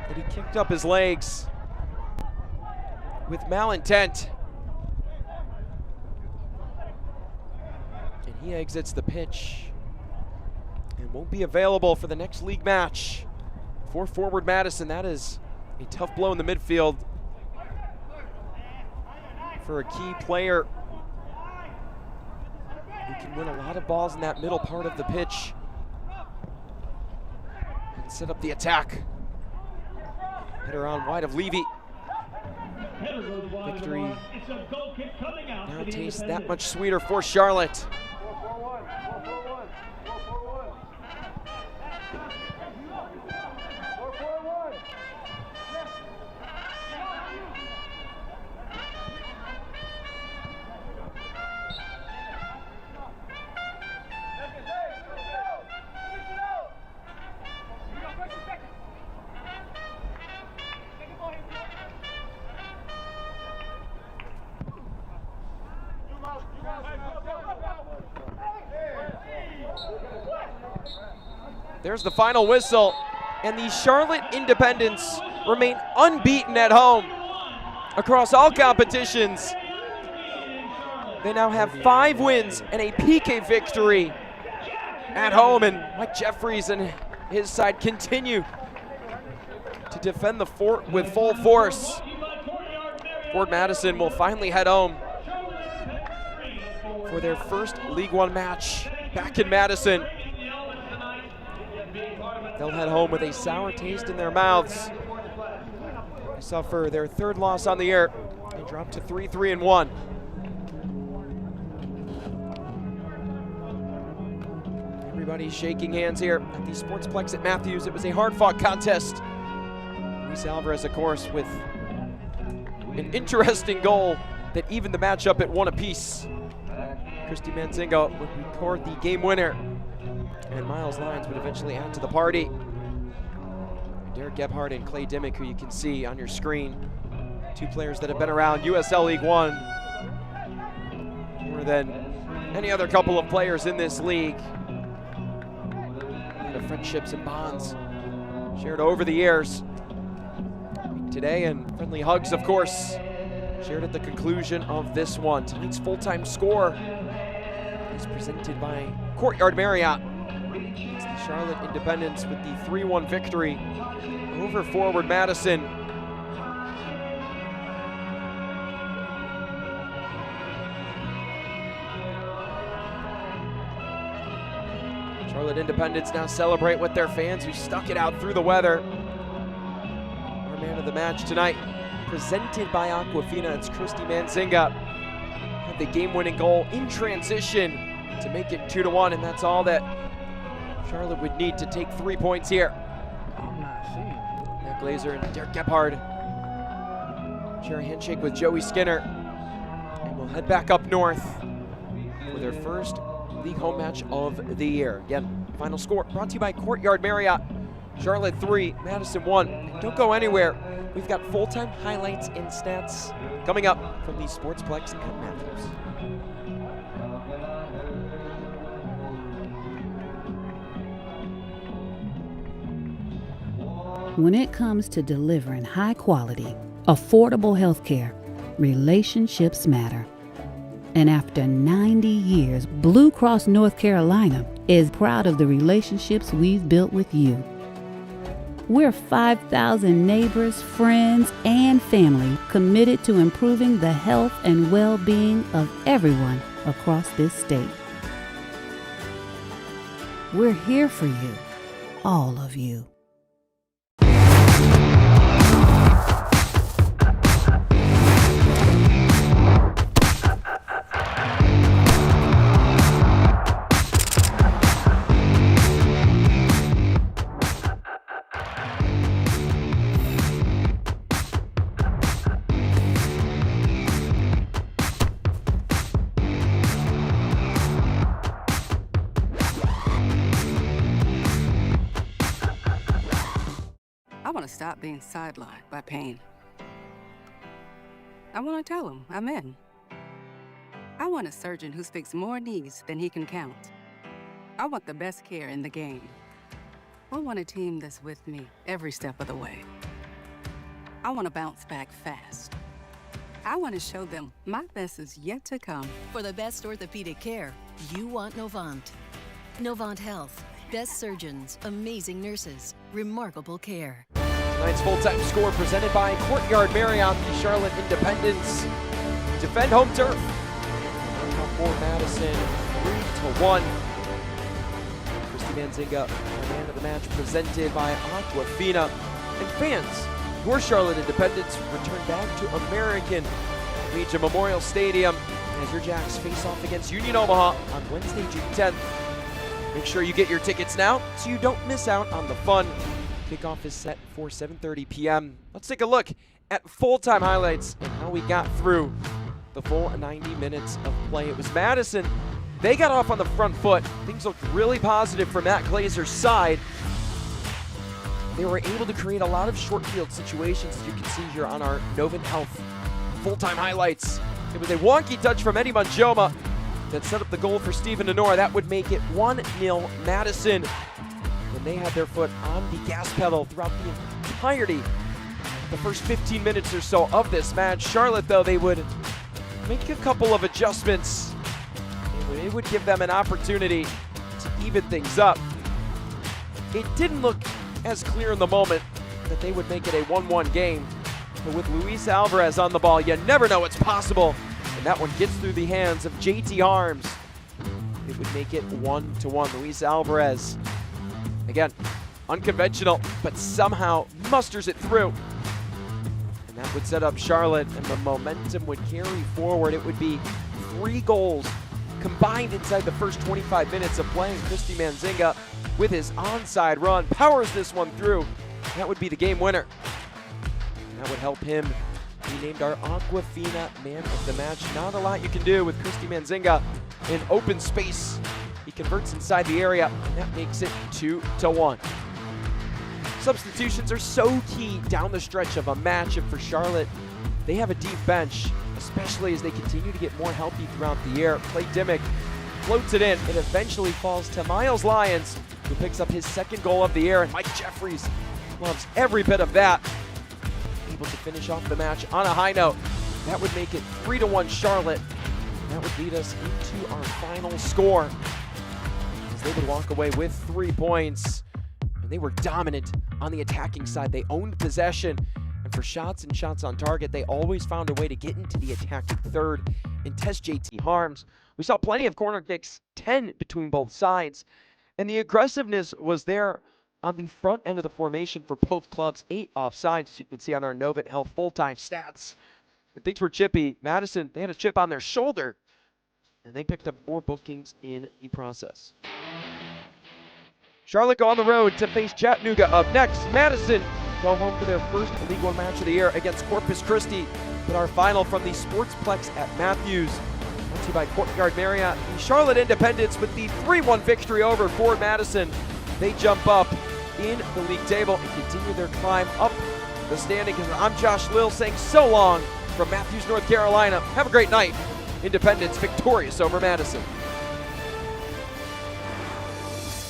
that he kicked up his legs with malintent. He exits the pitch and won't be available for the next league match. For forward Madison, that is a tough blow in the midfield for a key player who can win a lot of balls in that middle part of the pitch and set up the attack. Header on wide of Levy. Victory now tastes that much sweeter for Charlotte. There's the final whistle, and the Charlotte Independents remain unbeaten at home across all competitions. They now have 5 wins and a PK victory at home, and Mike Jeffries and his side continue to defend the fort with full force. Fort Madison will finally head home for their first League One match back in Madison. They'll head home with a sour taste in their mouths. They suffer their 3rd loss on the year. They drop to 3-3-1. Everybody's shaking hands here at the Sportsplex at Matthews. It was a hard-fought contest. Luis Alvarez, of course, with an interesting goal that evened the matchup at 1 apiece. Christy Manzinga would record the game winner, and Miles Lyons would eventually add to the party. Derek Gebhardt and Clay Dimmick, who you can see on your screen, 2 players that have been around USL League One more than any other couple of players in this league. The friendships and bonds shared over the years. Today, and friendly hugs, of course, shared at the conclusion of this one. Tonight's full-time score is presented by Courtyard Marriott. It's the Charlotte Independents with the 3-1 victory over forward Madison. Charlotte Independents now celebrate with their fans who stuck it out through the weather. Our man of the match tonight, presented by Aquafina, it's Christy Manzinga. Had the game-winning goal in transition to make it 2-1, and that's all that Charlotte would need to take 3 points here. Matt Glazer and Derek Gebhardt share a handshake with Joey Skinner, and we'll head back up north for their first league home match of the year. Again, final score brought to you by Courtyard Marriott. Charlotte 3, Madison 1. And don't go anywhere. We've got full-time highlights and stats coming up from the Sportsplex at Matthews. When it comes to delivering high-quality, affordable health care, relationships matter. And after 90 years, Blue Cross North Carolina is proud of the relationships we've built with you. We're 5,000 neighbors, friends, and family committed to improving the health and well-being of everyone across this state. We're here for you, all of you. I want to stop being sidelined by pain. I want to tell him I'm in. I want a surgeon who speaks more knees than he can count. I want the best care in the game. I want a team that's with me every step of the way. I want to bounce back fast. I want to show them my best is yet to come. For the best orthopedic care, you want Novant. Novant Health. Best surgeons, amazing nurses, remarkable care. Tonight's full-time score presented by Courtyard Marriott, the Charlotte Independents defend home turf. For Madison, 3-1. Christy Manzinga, man of the match, presented by Aquafina. And fans, your Charlotte Independents return back to American Legion Memorial Stadium as your Jacks face off against Union Omaha on Wednesday, June 10th. Make sure you get your tickets now so you don't miss out on the fun. Kickoff is set for 7:30 p.m. Let's take a look at full-time highlights and how we got through the full 90 minutes of play. It was Madison. They got off on the front foot. Things looked really positive from Matt Glazer's side. They were able to create a lot of short field situations, as you can see here on our Novant Health full-time highlights. It was a wonky touch from Eddie Manjoma that set up the goal for Steven Nenor. That would make it 1-0 Madison. And they had their foot on the gas pedal throughout the entirety, the first 15 minutes or so of this match. Charlotte, though, they would make a couple of adjustments. It would give them an opportunity to even things up. It didn't look as clear in the moment that they would make it a 1-1 game. But with Luis Alvarez on the ball, you never know what's possible. And that one gets through the hands of JT Harms. It would make it 1-1. Luis Alvarez, again, unconventional, but somehow musters it through. And that would set up Charlotte, and the momentum would carry forward. It would be 3 goals combined inside the first 25 minutes of playing. Christy Manzinga, with his onside run, powers this one through. That would be the game winner. And that would help him be named our Aquafina Man of the Match. Not a lot you can do with Christy Manzinga in open space. He converts inside the area, and that makes it 2-1. Substitutions are so key down the stretch of a match, and for Charlotte, they have a deep bench, especially as they continue to get more healthy throughout the year. Clay Dimmick floats it in. It eventually falls to Miles Lyons, who picks up his second goal of the year, and Mike Jeffries loves every bit of that. Able to finish off the match on a high note. That would make it 3-1 Charlotte. That would lead us into our final score, as they would walk away with 3 points. And they were dominant on the attacking side. They owned possession. And for shots and shots on target, they always found a way to get into the attacking third and test JT Harms. We saw plenty of corner kicks, 10 between both sides. And the aggressiveness was there on the front end of the formation for both clubs. 8 offsides, you can see on our Novant Health full-time stats. But things were chippy. Madison, they had a chip on their shoulder, and they picked up 4 bookings in the process. Charlotte go on the road to face Chattanooga up next. Madison go home for their first League One match of the year against Corpus Christi. But our final from the Sportsplex at Matthews. Brought to you by Courtyard Marriott. The Charlotte Independents with the 3-1 victory over Ford Madison. They jump up in the league table and continue their climb up the standings. I'm Josh Lill saying so long from Matthews, North Carolina. Have a great night. Independents victorious over Madison.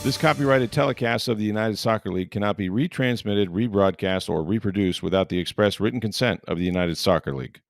This copyrighted telecast of the United Soccer League cannot be retransmitted, rebroadcast, or reproduced without the express written consent of the United Soccer League.